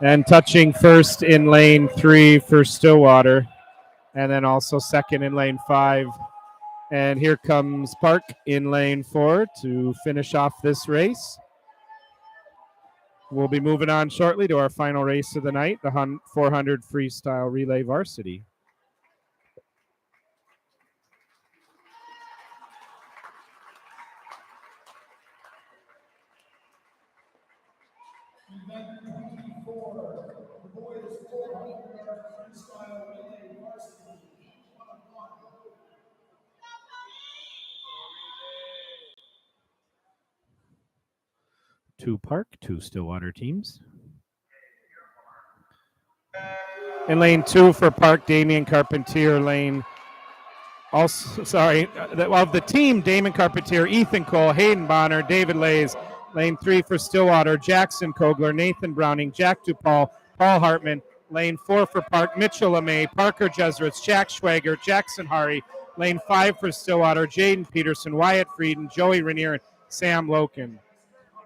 And touching first in lane 3 for Stillwater, and then also second in lane 5. And here comes Park in lane 4 to finish off this race. We'll be moving on shortly to our final race of the night, the 400 freestyle relay varsity. Event 24, the boys 400-yard freestyle relay varsity, 1-on-1. Two Park, two Stillwater teams. In lane 2 for Park, Damian Carpentier. Lane also, of the team, Damon Carpentier, Ethan Cole, Hayden Bonner, David Lays. Lane 3 for Stillwater, Jackson Kogler, Nathan Browning, Jack DuPaul, Paul Hartman. Lane 4 for Park, Mitchell LeMay, Parker Jesuits, Jack Schwager, Jackson Hari. Lane 5 for Stillwater, Jaden Peterson, Wyatt Frieden, Joey Rainier, and Sam Loken.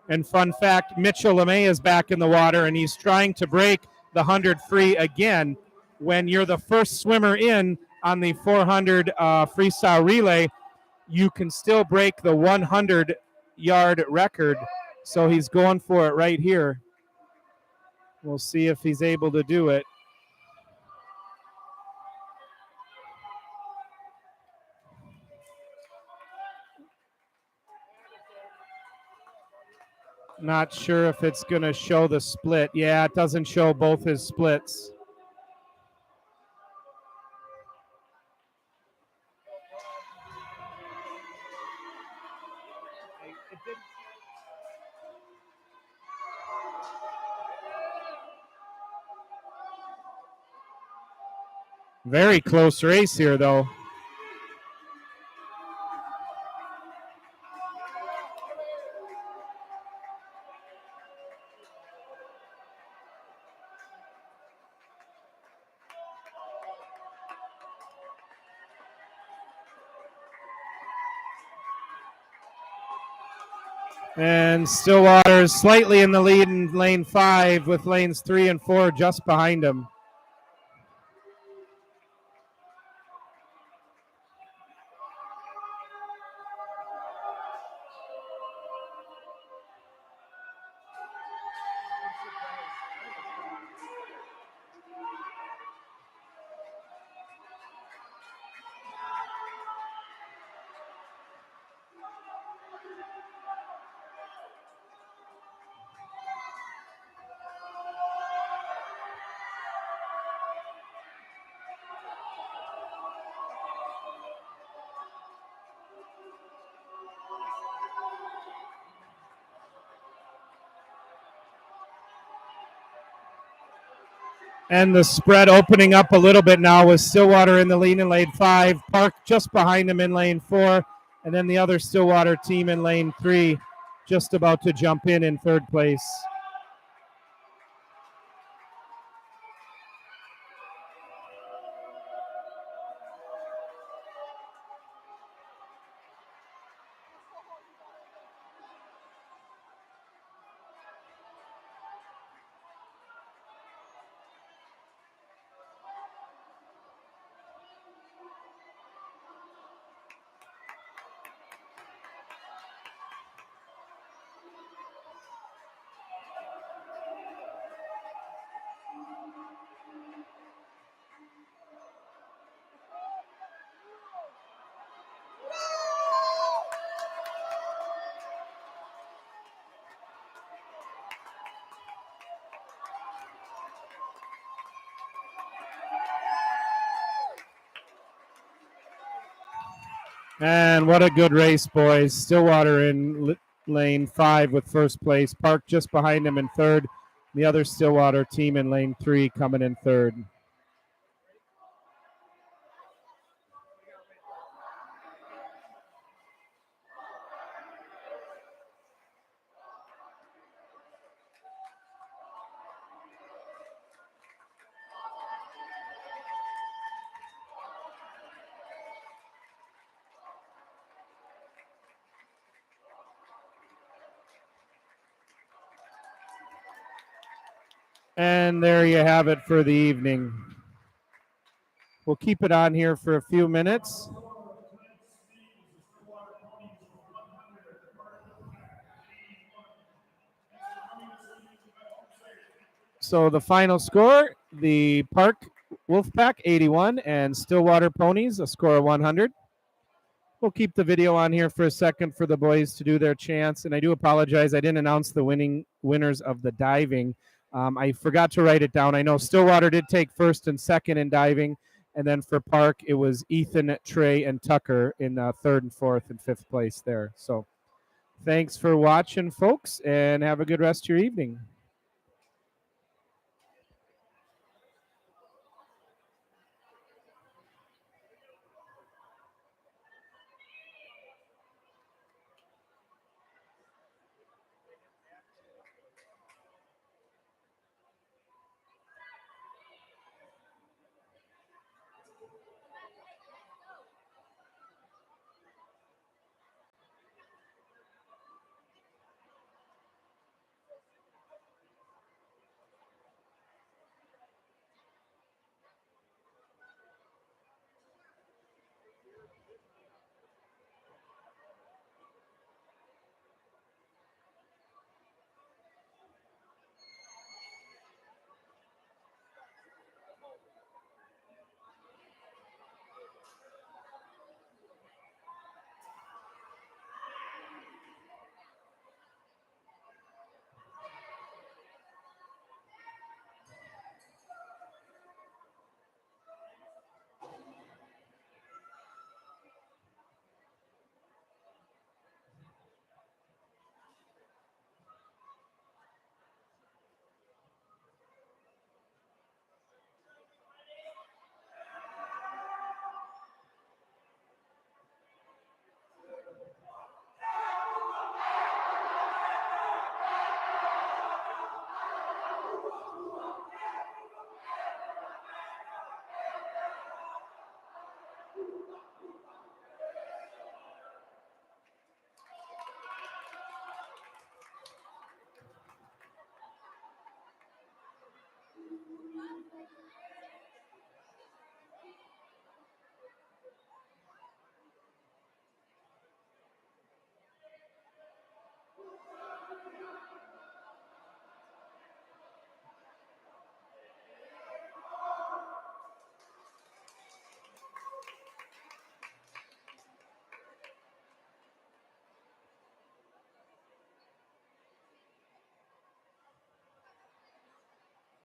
And fun fact, Mitchell LeMay is back in the water, and he's trying to break the 100 free again. When you're the first swimmer in on the 400 freestyle relay, you can still break the 100-yard record. So he's going for it right here. We'll see if he's able to do it. Not sure if it's going to show the split. Yeah, it doesn't show both his splits. Very close race here, though. And Stillwater is slightly in the lead in lane 5 with lanes 3 and 4 just behind him. And the spread opening up a little bit now with Stillwater in the lead in lane 5, Park just behind him in lane 4, and then the other Stillwater team in lane 3 just about to jump in third place. And what a good race, boys. Stillwater in lane 5 with first place. Park just behind him in third. The other Stillwater team in lane 3 coming in third. And there you have it for the evening. We'll keep it on here for a few minutes. So the final score, the Park Wolfpack 81 and Stillwater Ponies a score of 100. We'll keep the video on here for a second for the boys to do their chants. And I do apologize, I didn't announce the winners of the diving. I forgot to write it down. I know Stillwater did take first and second in diving. And then for Park, it was Ethan, Trey, and Tucker in third and fourth and fifth place there. So thanks for watching, folks, and have a good rest of your evening.